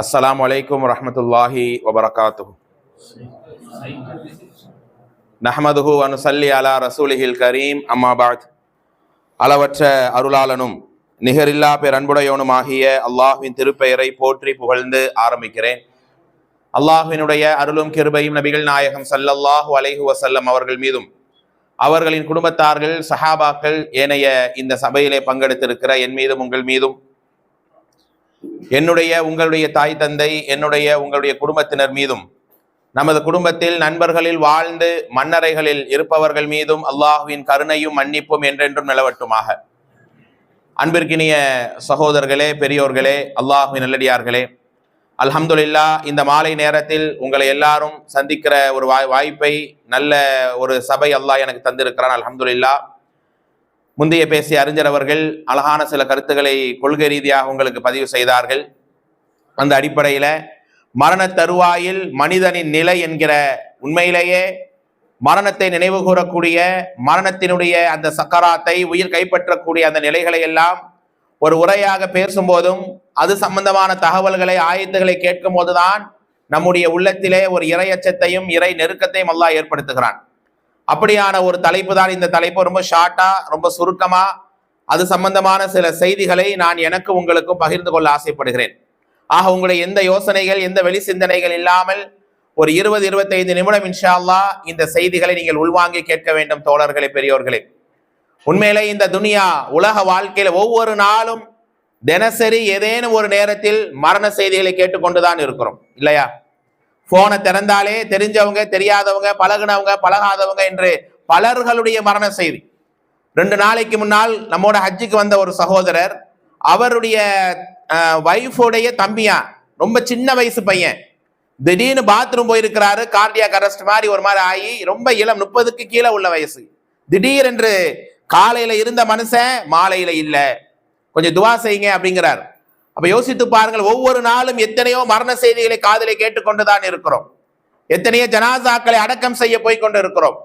அஸ்ஸலாமு அலைக்கும் வரஹ்மத்துல்லாஹி வபரகாத்துஹு. நஹ்மதுஹு வ நுஸல்லி அலா ரசூலிஹில் கரீம். அம்மா பஅத். அளவற்ற அருளாளனும் நிகரில்லா பேரன்புடையவனுமாகிய அல்லாஹ்வின் திருப்பெயரை போற்றி புகழ்ந்து ஆரம்பிக்கிறேன். அல்லாஹ்வினுடைய அருளும் கிருபையும் நபிகள் நாயகம் ஸல்லல்லாஹு அலைஹி வஸல்லம் அவர்கள் மீதும் அவர்களின் குடும்பத்தார்கள், சஹாபாக்கள், ஏனைய இந்த சபையிலே பங்கெடுத்திருக்கிற என் மீதும் உங்கள் மீதும், என்னுடைய உங்களுடைய தாய் தந்தை, என்னுடைய உங்களுடைய குடும்பத்தினர் மீதும், நமது குடும்பத்தில் நண்பர்களில் வாழ்ந்து மன்னரைகளில் இருப்பவர்கள் மீதும் அல்லாஹ்வின் கருணையும் மன்னிப்பும் என்றென்றும் நிலவட்டுமாக. அன்பிற்கினிய சகோதரர்களே, பெரியோர்களே, அல்லாஹ்வின் நல்லடியார்களே, அல்ஹம்துலில்லாஹ், இந்த மாலை நேரத்தில் உங்களை எல்லாரும் சந்திக்கிற ஒரு வாய்ப்பை, நல்ல ஒரு சபை அல்லாஹ் எனக்கு தந்திருக்கிறான். அல்ஹம்துலில்லாஹ். முந்தைய பேசிய அறிஞர் அவர்கள் அழகான சில கருத்துக்களை கொள்கை ரீதியாக உங்களுக்கு பதிவு செய்தார்கள். அந்த அடிப்படையில் மரண தருவாயில் மனிதனின் நிலை என்கிற உண்மையிலேயே மரணத்தை நினைவு கூறக்கூடிய, மரணத்தினுடைய அந்த சக்கராத்தை, உயிர் கைப்பற்றக்கூடிய அந்த நிலைகளை எல்லாம் ஒரு உரையாக பேசும்போதும், அது சம்பந்தமான தகவல்களை, ஆயத்துகளை கேட்கும் போதுதான் நம்முடைய உள்ளத்திலே ஒரு இறையச்சத்தையும் இறை நெருக்கத்தையும் அல்லாஹ் ஏற்படுத்துகிறான். அப்படியான ஒரு தலைப்பு தான் இந்த தலைப்பு. ரொம்ப ஷார்ட்டா, ரொம்ப சுருக்கமா அது சம்பந்தமான சில செய்திகளை நான் எனக்கு உங்களுக்கும் பகிர்ந்து கொள்ள ஆசைப்படுகிறேன். ஆக உங்களுடைய எந்த யோசனைகள், எந்த வெளி சிந்தனைகள் இல்லாமல் ஒரு 20-25 நிமிடம் இன்ஷா அல்லாஹ் இந்த செய்திகளை நீங்கள் உள்வாங்கி கேட்க வேண்டும். தோழர்களே, பெரியோர்களே, உண்மையிலே இந்த துனியா உலக வாழ்க்கையில ஒவ்வொரு நாளும் தினசரி ஏதேனும் ஒரு நேரத்தில் மரண செய்திகளை கேட்டுக்கொண்டுதான் இருக்கிறோம், இல்லையா? போனை திறந்தாலே தெரிஞ்சவங்க, தெரியாதவங்க, பழகுனவங்க, பழகாதவங்க என்று பலர்களுடைய மரண செய்தி. 2 நாளைக்கு முன்னால் நம்மோட ஹஜ்ஜுக்கு வந்த ஒரு சகோதரர், அவருடைய வைஃபுடைய தம்பியா, ரொம்ப சின்ன வயசு பையன், திடீர்னு பாத்ரூம் போயிருக்கிறாரு. கார்டியாக் அரெஸ்ட் மாதிரி ஒரு மாதிரி ஆகி, ரொம்ப இளம், 30க்கு கீழே உள்ள வயசு. திடீரென்று காலையில இருந்த மனுஷன் மாலையில இல்ல, கொஞ்சம் துவா செய்யுங்க அப்படிங்கிறார். அப்ப யோசித்து பாருங்கள், ஒவ்வொரு நாளும் எத்தனையோ மரண செய்திகளை காதிலே கேட்டுக்கொண்டுதான் இருக்கிறோம். எத்தனையோ ஜனாசாக்களை அடக்கம் செய்ய போய் கொண்டு இருக்கிறோம்.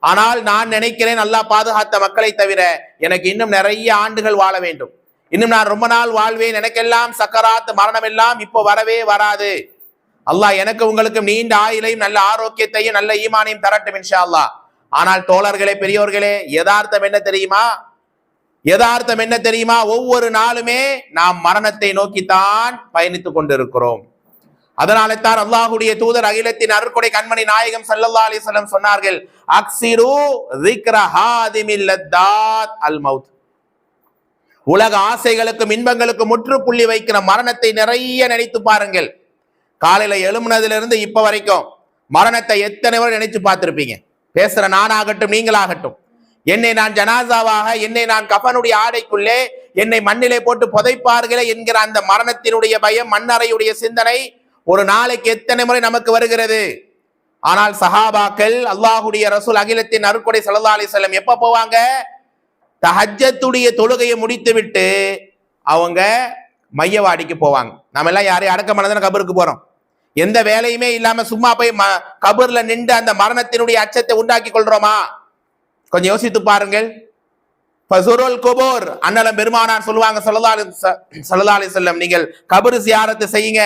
ஆனால் நான் நினைக்கிறேன், அல்லாஹ் பாதுகாத்த மக்களை தவிர எனக்கு இன்னும் நிறைய ஆண்டுகள் வாழ வேண்டும், இன்னும் நான் ரொம்ப நாள் வாழ்வேன், எனக்கெல்லாம் சக்கராத் மரணம் எல்லாம் இப்போ வரவே வராது. அல்லாஹ் எனக்கு உங்களுக்கும் நீண்ட ஆயுளையும் நல்ல ஆரோக்கியத்தையும் நல்ல ஈமானையும் தரட்டும் இன்ஷா அல்லாஹ். ஆனால் தோழர்களே, பெரியோர்களே, யதார்த்தம் என்ன தெரியுமா? யதார்த்தம் என்ன தெரியுமா? ஒவ்வொரு நாளுமே நாம் மரணத்தை நோக்கித்தான் பயணித்துக் கொண்டிருக்கிறோம். அதனால தான் அல்லாஹ்வுடைய தூதர், அகிலத்தின் அருட்கொடை கண்மணி நாயகம் ஸல்லல்லாஹு அலைஹி வஸல்லம் சொன்னார்கள், அக்ஸிரு ذிக்ர ஹாதிமில் லத்தாத் அல் மௌத். உலக ஆசைகளுக்கும் இன்பங்களுக்கும் முற்றுப்புள்ளி வைக்கிற மரணத்தை நிறைய நினைத்து பாருங்கள். காலையில எழுமுனதிலிருந்து இப்ப வரைக்கும் மரணத்தை எத்தனை பேர் நினைச்சு பார்த்திருப்பீங்க? பேசுற நானாகட்டும், நீங்களாகட்டும். என்னை நான் ஜனாசாவாக, என்னை நான் கஃபனுடைய ஆடைக்குள்ளே என்னை மண்ணிலே போட்டு புதைப்பார்களே என்கிற அந்த மரணத்தினுடைய பயம், மண்ணறையுடைய சிந்தனை ஒரு நாளைக்கு எத்தனை முறை நமக்கு வருகிறது? ஆனால் சஹாபாக்கள், அல்லாஹ்வுடைய ரசூல், அகிலத்தின் அருட்கொடை ஸல்லல்லாஹு அலைஹி வஸல்லம் எப்ப போவாங்க? தஹஜ்ஜத்துடைய தொழுகையை முடித்து விட்டு அவங்க மையவாடிக்கு போவாங்க. நாம எல்லாம் யாரையும் அடக்கம் பண்ணதான கபருக்கு போறோம். எந்த வேலையுமே இல்லாம சும்மா போய் கபர்ல நின்று அந்த மரணத்தினுடைய அச்சத்தை உண்டாக்கி கொள்றோமா? கொஞ்சம் யோசித்து பாருங்கள். ஃபஸுருல் குபூர், அன்னலம் பெருமானார் சொல்லுவாங்க ஸல்லல்லாஹு அலைஹி வஸல்லம், நீங்கள் கபர் ஜியாரத் செய்யுங்க,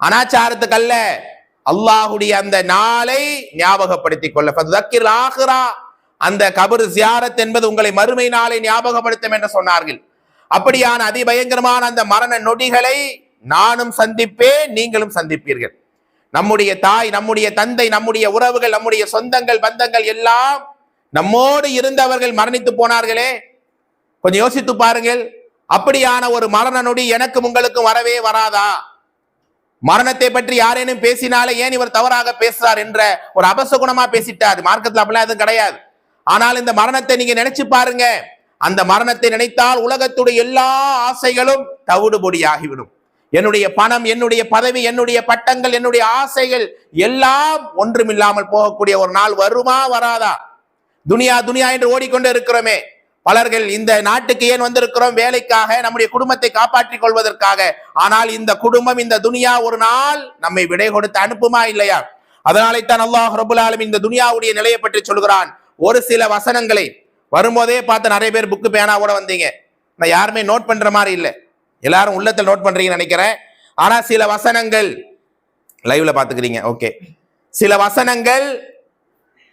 அனாச்சாரத்துக்கு அல்ல, அல்லாஹ்வுடைய அந்த நாளை ஞாபகப்படுத்திக் கொள்ள. ஃபதக்கிர் ஆகிரா, அந்த கபர் ஜியாரத் என்பது உங்களை மறுமை நாளை ஞாபகப்படுத்தும் என்று சொன்னார்கள். அப்படியான அதிபயங்கரமான அந்த மரண நொடிகளை நானும் சந்திப்பேன், நீங்களும் சந்திப்பீர்கள். நம்முடைய தாய், நம்முடைய தந்தை, நம்முடைய உறவுகள், நம்முடைய சொந்தங்கள், பந்தங்கள் எல்லாம் நம்மோடு இருந்தவர்கள் மரணித்து போனார்களே. கொஞ்சம் யோசித்து பாருங்கள். அப்படியான ஒரு மரண நொடி எனக்கும் உங்களுக்கும் வரவே வராதா? மரணத்தை பற்றி யாரேனும் பேசினாலே, ஏன் இவர் தவறாக பேசுறார் என்ற ஒரு அபசகுணமா பேசிட்டார். மார்க்கத்தில் அப்படிலாம் எதுவும் கிடையாது. ஆனால் இந்த மரணத்தை நீங்க நினைச்சு பாருங்க. அந்த மரணத்தை நினைத்தால் உலகத்துடைய எல்லா ஆசைகளும் தவிடுபொடியாகிவிடும். என்னுடைய பணம், என்னுடைய பதவி, என்னுடைய பட்டங்கள், என்னுடைய ஆசைகள் எல்லாம் ஒன்றுமில்லாமல் போகக்கூடிய ஒரு நாள் வருமா, வராதா? துனியா துனியா என்று ஓடிக்கொண்டு இருக்கிறோமே. பலர்கள் இந்த நாட்டுக்கு ஏன் வந்திருக்கிறோம்? வேலைக்காக, நம்முடைய குடும்பத்தை காப்பாற்றிக் கொள்வதற்காக. ஆனால் இந்த குடும்பம், இந்த துனியா ஒரு நாள் நம்மை விடை கொடுத்து அனுப்புமா, இல்லையா? அதனாலே தான் அல்லாஹ் ரப்பல் ஆலமீன் இந்த துனியாவுடைய நிலையை பற்றி சொல்கிறான். ஒரு சில வசனங்களை வரும்போதே பார்த்து நிறைய பேர் புக்கு பேனாவோட வந்தீங்க. நான் யாருமே நோட் பண்ற மாதிரி இல்லை, எல்லாரும் உள்ளத்தில் நோட் பண்றீங்கன்னு நினைக்கிறேன். ஆனா சில வசனங்கள் லைவ்ல பாத்துக்கிறீங்க, ஓகே, சில வசனங்கள்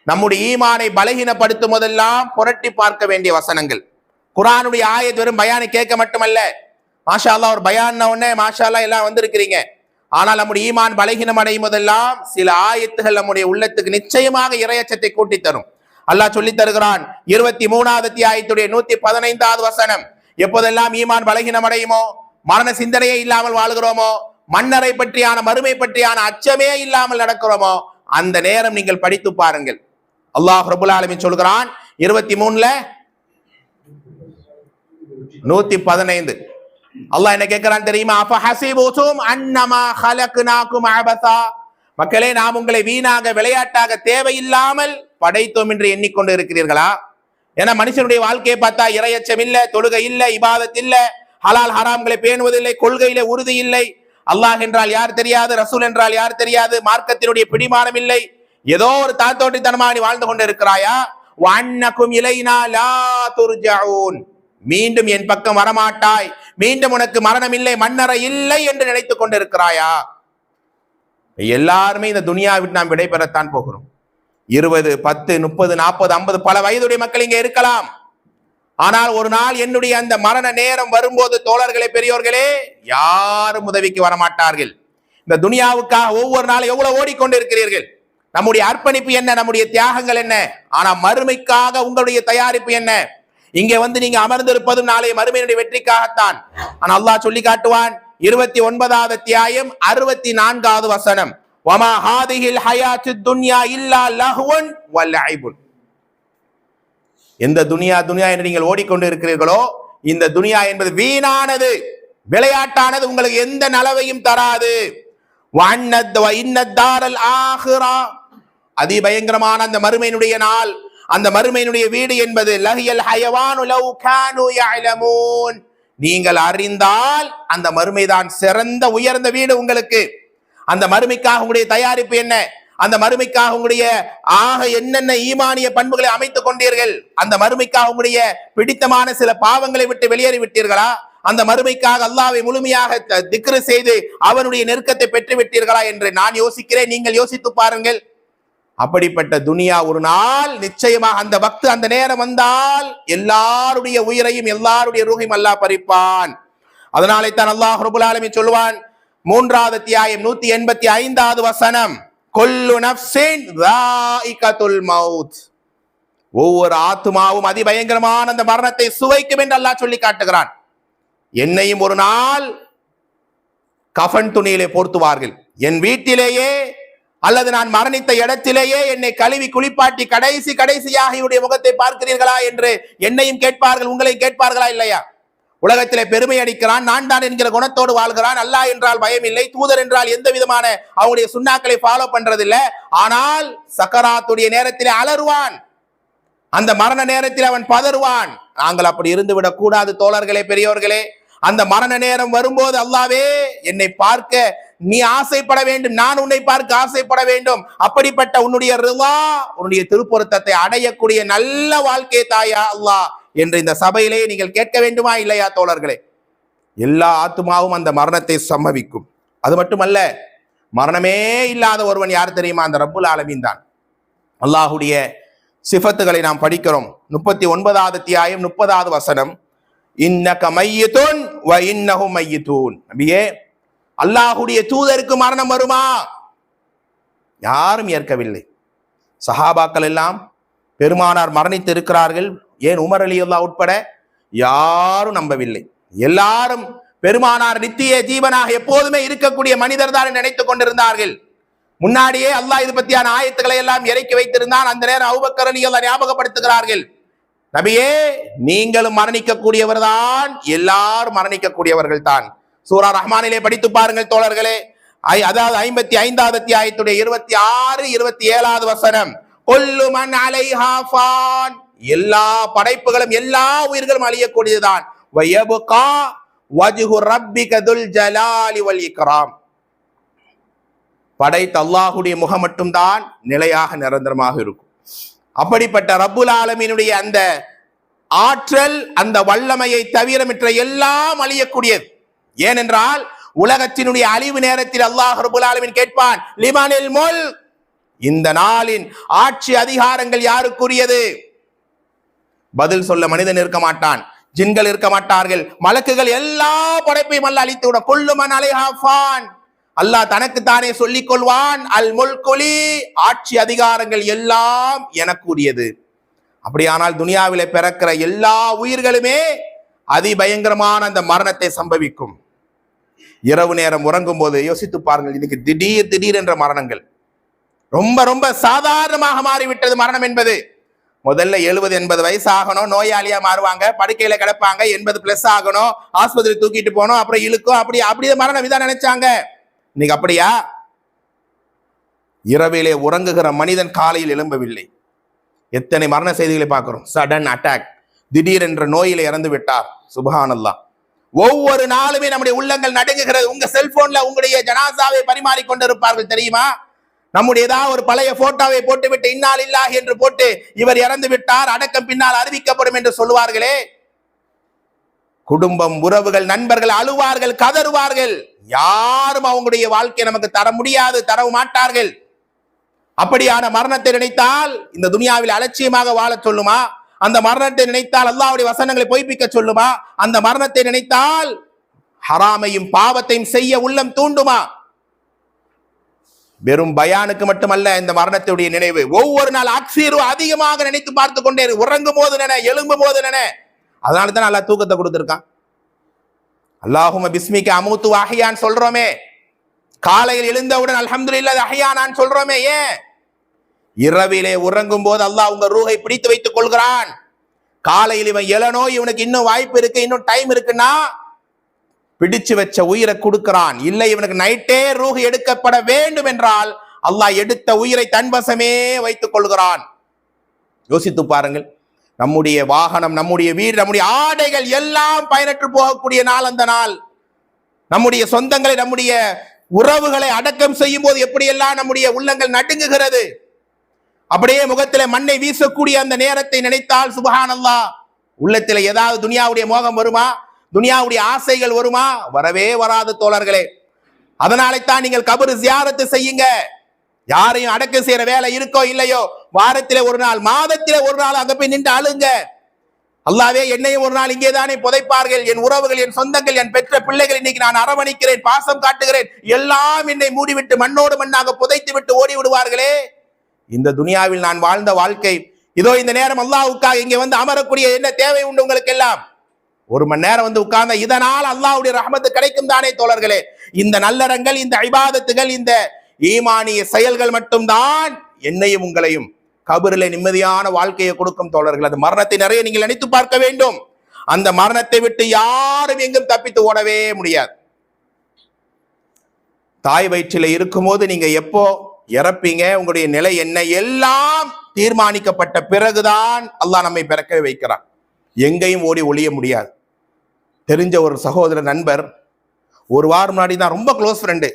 நம்முடைய ஈமானை பலகீனப்படுத்தும் போதெல்லாம் புரட்டி பார்க்க வேண்டிய வசனங்கள். குர்ஆனுடைய ஆயத் வெறும் பயானை கேட்க மட்டுமல்ல, மாஷா அல்லாஹ் ஒரு பயான் உடனே மாஷா அல்லாஹ் எல்லாம் வந்திருக்கிறீங்க. ஆனால் நம்முடைய ஈமான் பலகீனம் அடையும் போதெல்லாம் சில ஆயத்துகள் நம்முடைய உள்ளத்துக்கு நிச்சயமாக இறையச்சத்தை கூட்டி தரும். அல்லாஹ் சொல்லி தருகிறான் 23வது அத்தியாயத்துடைய 115வது வசனம். எப்போதெல்லாம் ஈமான் பலகீனம் அடையுமோ, மரண சிந்தனையே இல்லாமல் வாழ்கிறோமோ, மன்னரை பற்றியான மறுமை பற்றியான அச்சமே இல்லாமல் நடக்கிறோமோ, அந்த நேரம் நீங்கள் படித்து பாருங்கள். அல்லாஹ் ரப்பல் ஆலமீன் சொல்கிறான் 23ல 115. அல்லாஹ் என்ன கேட்கிறான் தெரியுமா? அஃபஹஸிபுதும் அன்னமா ஹலக்னாகும் அபஸா, மக்களே நாம் உங்களை வீணாக விளையாட்டாக தேவையில்லாமல் படைத்தோம் என்று எண்ணிக்கொண்டு இருக்கிறீர்களா? ஏன்னா மனுஷனுடைய வாழ்க்கையை பார்த்தா இறையச்சம் இல்ல, தொழுகை இல்ல, இபாதத் இல்ல, ஹலால் ஹராம்களை பேணுவதில்லை, கொள்கையில உறுதி இல்லை, அல்லாஹ் என்றால் யார் தெரியாது, ரசூல் என்றால் யார் தெரியாது, மார்க்கத்தினுடைய பிடிமானம் இல்லை, ஏதோ ஒரு தாத்தோட்டித்தனமாக நீ வாழ்ந்து கொண்டு இருக்கிறாயா? வஅன்னகும் இலைனா லா துர்ஜஊன், மீண்டும் என் பக்கம் வரமாட்டாய், மீண்டும் உனக்கு மரணம் இல்லை, மன்னரை இல்லை என்று நினைத்துக் கொண்டு இருக்கிறாயா? எல்லாருமே இந்த துனியா விட்டு நாம் விடைபெறத்தான் போகிறோம். 20, 10, 30, 40, 50 பல வயதுடைய மக்கள் இங்கே இருக்கலாம். ஆனால் ஒரு நாள் என்னுடைய அந்த மரண நேரம் வரும்போது தோழர்களே, பெரியோர்களே, யாரும் உதவிக்கு வரமாட்டார்கள். இந்த துனியாவுக்காக ஒவ்வொரு நாளும் எவ்வளவு ஓடிக்கொண்டு இருக்கிறீர்கள்? நம்முடைய அர்ப்பணிப்பு என்ன? நம்முடைய தியாகங்கள் என்ன? ஆனா மறுமைக்காக உங்களுடைய தயாரிப்பு என்ன? இங்கே வந்து நீங்க அமர்ந்திருப்பதும் நாளைய மறுமையினுடைய வெற்றிக்காகத்தான். ஆனா அல்லாஹ் சொல்லி காட்டுவான் 29வது அத்தியாயம் 64வது வசனம், வமா ஹாதிஹில் ஹயாத்துத் துன்யா இல்லா லஹ்வுன் வ லஐபுன். எந்த துனியா துனியா என்று நீங்கள் ஓடிக்கொண்டு இருக்கிறீர்களோ, இந்த துனியா என்பது வீணானது, விளையாட்டானது, உங்களுக்கு எந்த நலவையும் தராது. அதிபயங்கரமான அந்த மறுமையினுடைய நாள், அந்த மறுமையினுடைய வீடு என்பது லஹியல் ஹயவானு லவ் கானு யஅலமூன், நீங்கள் அறிந்தால் அந்த மறுமைதான் சிறந்த உயர்ந்த வீடு உங்களுக்கு. அந்த மறுமைக்காக உங்களுடைய தயாரிப்பு என்ன? அந்த மறுமைக்காக உங்களுடைய என்னென்ன ஈமானிய பண்புகளை அமைத்துக் கொண்டீர்கள்? அந்த மறுமைக்காக உங்களுடைய பிடித்தமான சில பாவங்களை விட்டு வெளியேறி விட்டீர்களா? அந்த மறுமைக்காக அல்லாஹ்வை முழுமையாக திக்ரு செய்து அவனுடைய நெருக்கத்தை பெற்று விட்டீர்களா என்று நான் யோசிக்கிறேன், நீங்கள் யோசித்து பாருங்கள். அப்படிப்பட்ட துனியா ஒரு நாள் நிச்சயமாக அந்த வக்து, அந்த நேரம் வந்தால் எல்லாருடைய உயிரையும் எல்லாருடைய ரூஹையும் அல்லாஹ் பறிப்பான். அதனாலே தான் அல்லாஹ் ரப்பல் ஆலமீன் சொல்வான் 3வது அத்தியாயம் 185வது வசனம், குல்லு நஃப்ஸின் ذائقத்துல் மௌத், ஒவ்வொரு ஆத்துமாவும் அதிபயங்கரமான அந்த மரணத்தை சுவைக்கும் என்று அல்லாஹ் சொல்லி காட்டுகிறான். என்னையும் ஒரு நாள் கஃன் துணியிலே போர்த்துவார்கள், என் வீட்டிலேயே அல்லது நான் மரணித்த இடத்திலேயே என்னை கழுவி குளிப்பாட்டி கடைசியாக என்னுடைய முகத்தை பார்க்கிறீர்களா என்று என்னையும் கேட்பார்கள், உங்களையும் கேட்பார்களா இல்லையா? உலகத்திலே பெருமை அடிக்கிறான், நான் தான் என்கிற குணத்தோடு வாழ்கிறான், அல்லாஹ் என்றால் பயம் இல்லை, தூதர் என்றால் எந்த விதமான அவனுடைய சுன்னாக்களை ஃபாலோ பண்றதில்லை. ஆனால் சக்கராத்துடைய நேரத்திலே அலறுவான், அந்த மரண நேரத்தில் அவன் பதறுவான். நாங்கள் அப்படி இருந்து விடக் கூடாது தோழர்களே, பெரியோர்களே. அந்த மரண நேரம் வரும்போது அல்லாஹ்வே என்னை பார்க்க நீ ஆசைப்பட வேண்டும், நான் உன்னை பார்க்க ஆசைப்பட வேண்டும். அப்படிப்பட்ட உன்னுடைய ரிலா, உன்னுடைய திருப்பொருத்தத்தை அடையக்கூடிய நல்ல வாழ்க்கை தாயா அல்லாஹ் என்று இந்த சபையிலே நீங்கள் கேட்க வேண்டுமா இல்லையா தோழர்களே? எல்லா ஆத்துமாவும் அந்த மரணத்தை சம்பவிக்கும். அது மட்டுமல்ல, மரணமே இல்லாத ஒருவன் யார் தெரியுமா? அந்த ரப்புல் ஆலமீன் தான். அல்லாஹுடைய சிஃபத்துகளை நாம் படிக்கிறோம். 39வது அத்தியாயம் 30வது வசனம், இன்னக மையிதுன் வ இன்னஹும் மையிதூன். நபியே, அல்லாஹுடைய தூதருக்கு மரணம் வருமா? யாரும் ஏற்கவில்லை. சஹாபாக்கள் எல்லாம் பெருமானார் மரணித்து இருக்கிறார்கள், ஏன் உமர் ரலியல்லாஹு உட்பட யாரும் நம்பவில்லை. எல்லாரும் பெருமானார் நித்திய ஜீவனாக எப்போதுமே இருக்கக்கூடிய மனிதர் தான் நினைத்துக் கொண்டிருந்தார்கள். முன்னாடியே அல்லாஹ் இது பற்றியான ஆயத்துக்களை எல்லாம் இறக்கி வைத்திருந்தான். அந்த நேரம் அபூபக்கர் ரலியல்லாஹு ஞாபகப்படுத்துகிறார்கள், நபியே நீங்களும் மரணிக்கக்கூடியவர் தான், எல்லாரும் மரணிக்கக்கூடியவர்கள் தான். சூரா ரஹ்மானிலே படித்து பாருங்கள் தோழர்களே. அதாவது 55வது அத்தியாயத்துடைய 26, 27வது வசனம், குல்லு மன் அலைஹா ஃபான், எல்லா படைப்புகளும் எல்லா உயிர்களும் அழியக்கூடியதுதான். வயபுகா வஜ்ஹு ரப்பிக துல் ஜலாலி வல் இக்ராம், படைத்த அல்லாஹுடைய முகம் மட்டும்தான் நிலையாக நிரந்தரமாக இருக்கும். அப்படிப்பட்ட ரப்புல் ஆலமீனுடைய அந்த ஆற்றல், அந்த வல்லமையை தவிர மற்ற எல்லாம் அழியக்கூடியது. ஏனென்றால் உலகத்தினுடைய அழிவு நேரத்தில் அல்லாஹ் ரப்பல் ஆலமீன் கேட்பான், லிமனில் முல்க், இந்த நாளின் ஆட்சி அதிகாரங்கள் யாருக்குரியது? பதில் சொல்ல மனிதன் இருக்க மாட்டான், ஜின்கள் இருக்க மாட்டார்கள், மலக்குகள் எல்லா படைப்பையும் அல்லாஹ் அழித்து விட. குல்லு மன் அலைஹா ஃபான், அல்லாஹ் தனக்கு தானே சொல்லிக் கொள்வான், அல் முல்குலி, ஆட்சி அதிகாரங்கள் எல்லாம் எனக்குரியது. அப்படியானால் துனியாவிலே பிறக்கிற எல்லா உயிர்களுமே அதிபயங்கரமான அந்த மரணத்தை சம்பவிக்கும். இரவு நேரம் உறங்கும் போது யோசித்து பாருங்கள், இன்னைக்கு திடீர் என்ற மரணங்கள் ரொம்ப ரொம்ப சாதாரணமாக மாறிவிட்டது. மரணம் என்பது முதல்ல 70-80 வயசு ஆகணும், நோயாளியா மாறுவாங்க, படுக்கையில கிடப்பாங்க, 80+ ஆகணும், ஆஸ்பத்திரி தூக்கிட்டு போனோம், அப்புறம் இழுக்கும், அப்படியே மரணம் இதான் நினைச்சாங்க. இன்னைக்கு அப்படியா? இரவிலே உறங்குகிற மனிதன் காலையில் எழும்பவில்லை. எத்தனை மரண செய்திகளை பார்க்கிறோம். சடன் அட்டாக், திடீர் என்ற நோயில இறந்து விட்டார். சுப்ஹானல்லாஹ். ஒவ்வொரு நாளுமே நம்முடைய உள்ளங்கள் நடுங்குகிறது. உங்க செல்போன்ல உங்களுடைய ஜனாசாவை பரிமாறி கொண்டிருப்பார்கள் தெரியுமா? நம்முடைய ஏதாவது ஒரு பழைய போட்டோவை போட்டுவிட்டு இன்னா லில்லாஹி என்று போட்டு இவர் இறந்து விட்டார், அடக்கம் பின்னால் அறிவிக்கப்படும் என்று சொல்லுவார்களே. குடும்பம், உறவுகள், நண்பர்கள் அழுவார்கள், கதறுவார்கள். யாரும் அவங்களுடைய வாழ்க்கையை நமக்கு தர முடியாது, தரவும் மாட்டார்கள். அப்படியான மரணத்தை நினைத்தால் இந்த துனியாவில் அலட்சியமாக வாழ சொல்லுமா? அந்த மரணத்தை நினைத்தால் அல்லாஹ்வுடைய வசனங்களை பொய்ப்பிக்க சொல்லுமா? அந்த மரணத்தை நினைத்தால் ஹராமையும் பாவத்தையும் செய்ய உள்ளம் தூண்டுமா? வெறும் பயானுக்கு மட்டுமல்ல இந்த மரணத்துடைய நினைவு. ஒவ்வொரு நாள் அக்ஸீரு அதிகமாக நினைத்து பார்த்து கொண்டே, உறங்கும் போது நினை, எழும்பும் போது நினை. அதனால தான் அல்லாஹ் தூக்கத்தை கொடுத்திருக்கான். அல்லாஹும்ம பிஸ்மிக அமூத்து வ அஹ்யான் சொல்றோமே, காலையில் எழுந்தவுடன் அல்ஹம்துலில்லாஹ் அஹ்யானான் சொல்றோமே. ஏன்? இரவிலே உறங்கும் போது அல்லாஹ் உங்க ரூஹை பிடித்து வைத்துக் கொள்கிறான். காலையில் இவன் எழனோ, இவனுக்கு இன்னும் வாய்ப்பு இருக்கு, இன்னும் டைம் இருக்குன்னா பிடிச்சு வச்ச உயிரை கொடுக்கிறான். இல்லை இவனுக்கு நைட்டே ரூஹ் எடுக்கப்பட வேண்டும் என்றால் அல்லாஹ் எடுத்த உயிரை தன்வசமே வைத்துக் கொள்கிறான். யோசித்து பாருங்கள். நம்முடைய வாகனம், நம்முடைய வீடு, நம்முடைய ஆடைகள் எல்லாம் பயனற்று போகக்கூடிய நாள் அந்த நாள். நம்முடைய சொந்தங்களை, நம்முடைய உறவுகளை அடக்கம் செய்யும் போது எப்படியெல்லாம் நம்முடைய உள்ளங்கள் நடுங்குகிறது. அப்படியே முகத்திலே மண்ணை வீசக்கூடிய அந்த நேரத்தை நினைத்தால் சுப்ஹானல்லாஹ், உள்ளத்திலே ஏதாவது துனியாவுடைய மோகம் வருமா? துனியாவுடைய ஆசைகள் வருமா? வரவே வராது தோழர்களே. அதனாலே தான் நீங்கள் கபர் ஜியாரத்து செய்யுங்க. யாரையும் அடக்கம் செய்யற வேலை இருக்கோ இல்லையோ, வாரத்திலே ஒரு நாள், மாதத்திலே ஒரு நாள் அங்க போய் நின்று அழுங்க. அல்லாவே என்னையும் ஒரு நாள் இங்கே தானே புதைப்பார்கள், என் உறவுகள், என் சொந்தங்கள், என் பெற்ற பிள்ளைகள் இன்னைக்கு நான் அரவணைக்கிறேன், பாசம் காட்டுகிறேன், எல்லாம் என்னை மூடிவிட்டு மண்ணோடு மண்ணாக புதைத்து விட்டு ஓடி விடுவார்களே. இந்த துனியாவில் நான் வாழ்ந்த வாழ்க்கை இதோ இந்த நேரம் அல்லாஹ்வுக்காக இங்கே வந்து அமரக்கூடிய என்ன தேவை உண்டு உங்களுக்கு எல்லாம்? 1 மணி நேரம் வந்து உட்கார்ந்த இதனால் அல்லாஹ்வுடைய ரஹ்மத்து கிடைக்கும் தானே தோழர்களே. இந்த நல்லறங்கள், இந்த இபாதத்துகள், இந்த ஈமானிய செயல்கள் மட்டும்தான் என்னையும் உங்களையும் கபரிலே நிம்மதியான வாழ்க்கையை கொடுக்கும் தோழர்கள். அந்த மரணத்தை நிறைய நீங்கள் நினைத்து பார்க்க வேண்டும். அந்த மரணத்தை விட்டு யாரும் எங்கும் தப்பித்து ஓடவே முடியாது. தாய் வயிற்றில இருக்கும் போது நீங்க எப்போ இறப்பீங்க, உங்களுடைய நிலை என்ன, எல்லாம் தீர்மானிக்கப்பட்ட பிறகுதான் அல்லாஹ் நம்மை பிறக்கவே வைக்கிறான். எங்கேயும் ஓடி ஒளிய முடியாது. தெரிஞ்ச ஒரு சகோதர நண்பர், 1 வாரம் முன்னாடி தான், ரொம்ப க்ளோஸ் ஃப்ரெண்டு,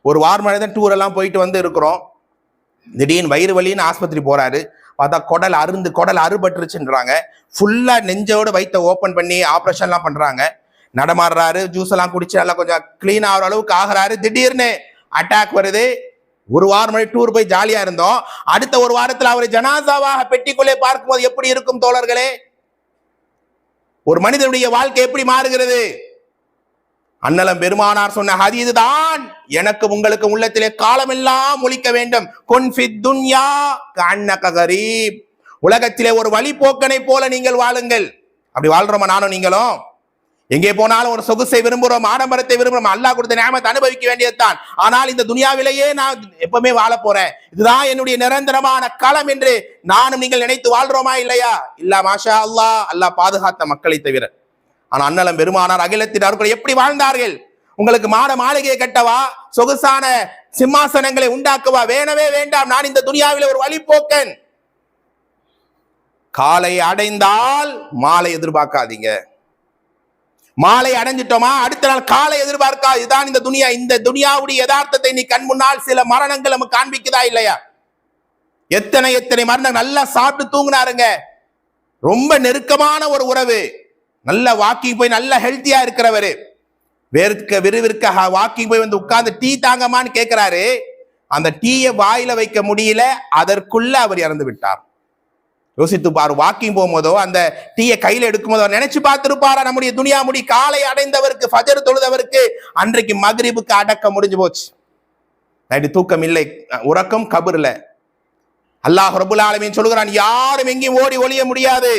1 வாரம் முன்னாடி தான் டூர் எல்லாம் போயிட்டு வந்து இருக்கிறோம். திடீர்னு வயிறு வலின்னு ஆஸ்பத்திரி போறாரு. பார்த்தா குடல் அறுபட்டுருச்சுன்றாங்க. ஃபுல்லா நெஞ்சோட வயிற்ற ஓப்பன் பண்ணி ஆப்ரேஷன்லாம் பண்றாங்க. நடமாடுறாரு, ஜூஸ் எல்லாம் குடிச்சு நல்லா கொஞ்சம் கிளீன் ஆகிற அளவுக்கு ஆகிறாரு. திடீர்னு அட்டாக் வருது. 1 வாரம் முன்னாடி டூர் போய் ஜாலியா இருந்தோம். அடுத்த 1 வாரத்தில் அவரை ஜனாசாவாக பெட்டிக்குள்ளே பார்க்கும்போது எப்படி இருக்கும் தோழர்களே? ஒரு மனிதனுடைய வாழ்க்கை எப்படி மாறுகிறது? அன்னலம் பெருமானார் சொன்ன ஹதீஸ் தான் எனக்கு உங்களுக்கு உள்ளத்திலே காலமெல்லாம் ஒலிக்க வேண்டும். குன் ஃபித் துன்யா கஅன்னக கரீப், உலகத்திலே ஒரு வழிபோக்கனை போல நீங்கள் வாழுங்கள். அப்படி வாழ்றோமா நானும் நீங்களும்? எங்கே போனாலும் ஒரு சொகுசை விரும்புகிறோம், ஆடம்பரத்தை விரும்புகிறோம். அல்லாஹ் கொடுத்த நியமத்தை அனுபவிக்க வேண்டியதுதான். ஆனால் இந்த துனியாவிலேயே நான் எப்பவுமே வாழ போறேன், இதுதான் என்னுடைய நிரந்தரமான களம் என்று நானும் நீங்கள் நினைத்து வாழ்றோமா இல்லையா? இல்ல மாஷா அல்லாஹ், அல்லாஹ் பாதுகாத்த மக்களை தவிர. ஆனா அன்னலம் பெருமானார் அகிலத்தின் அவர்கள் எப்படி வாழ்ந்தார்கள்? உங்களுக்கு மாளிகையை கட்டவா, சொகுசான சிம்மாசனங்களை உண்டாக்குவா? வேணவே வேண்டாம். நான் இந்த துனியாவில ஒரு வழிபோக்கன். காலை அடைந்தால் மாலை எதிர்பார்க்காதீங்க. மாலை அடைஞ்சிட்டோமா, அடுத்த நாள் காலை எதிர்பார்க்கா. இதுதான் இந்த துனியா. இந்த துனியாவுடைய யதார்த்தத்தை நீ கண் முன்னால் சில மரணங்கள் நமக்கு காண்பிக்குதா இல்லையா? எத்தனை மரணம். நல்லா சாப்பிட்டு தூங்கினாருங்க, ரொம்ப நெருக்கமான ஒரு உறவு, நல்ல வாக்கிங் போய் நல்ல ஹெல்த்தியா இருக்கிறவரு, விறுவிறுக்க வாக்கிங் போய் வந்து உட்கார்ந்து டீ தாங்கமான்னு கேட்கிறாரு. அந்த டீயை வாயில வைக்க முடியல, அதற்குள்ள அவர் இறந்து விட்டார். யோசித்து பாரு, வாக்கிங் போகும்போதோ அந்த டீயை கையில எடுக்கும் போதோ நினைச்சு பார்த்திருப்பாரா நம்முடைய துனியா முடி காலை அடைந்தவருக்கு, ஃபஜர் தொழுதவருக்கு அன்றைக்கு மக்ரிபுக்கு அடக்க முடிஞ்சு போச்சு. நைட்டு தூக்கம் இல்லை, உறக்கம் கபர்ல. அல்லாஹ் ரப்பல் ஆலமீன் சொல்கிறான், யாரும் எங்கேயும் ஓடி ஒளிய முடியாது.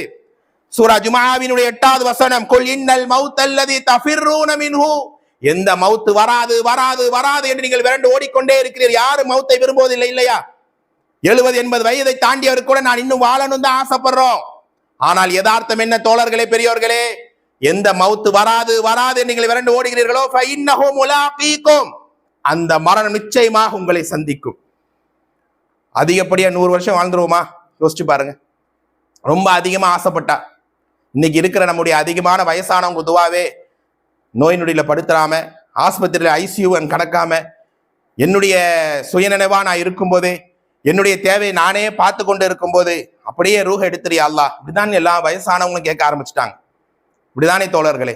சூரா ஜுமாவினுடைய 8வது வசனம், குல் இன்னல் மௌத்தல்லதி தஃபிர்ரூன மின்ஹு, எந்த மௌத் வராது வராது வராது என்று நீங்கள் விரண்டு ஓடிக்கொண்டே இருக்கிறீர்கள். யாரும் மௌத்தை விரும்புவதில்லை இல்லையா? 70-80 வயதை தாண்டியவர் கூட நான் இன்னும் வாழணும் தான் ஆசைப்படுறோம். ஆனால் யதார்த்தம் என்ன தோழர்களே, பெரியோர்களே? எந்த மௌத்து வராது வராது நீங்கள் விரண்டு ஓடுகிறீர்களோ ஃபஇன்னஹு முலாகீக்கும், அந்த மரணம் நிச்சயமாக உங்களை சந்திக்கும். அதிகப்படியா 100 வருஷம் வாழ்ந்துருவோமா? யோசிச்சு பாருங்க. ரொம்ப அதிகமா ஆசைப்பட்டா இன்னைக்கு இருக்கிற நம்முடைய அதிகமான வயசானவங்க துவாவே நோய் நொடியில படுத்துறாம, ஆஸ்பத்திரியில ஐசியூ கடக்காம, என்னுடைய சுயநினைவா நான் இருக்கும்போதே, என்னுடைய தேவையை நானே பார்த்து கொண்டு இருக்கும் போது அப்படியே ரூஹ எடுத்துறியா அல்லாஹ், இப்படிதான் எல்லா வயசானவங்களும் கேட்க ஆரம்பிச்சுட்டாங்க. இப்படிதானே தோழர்களே?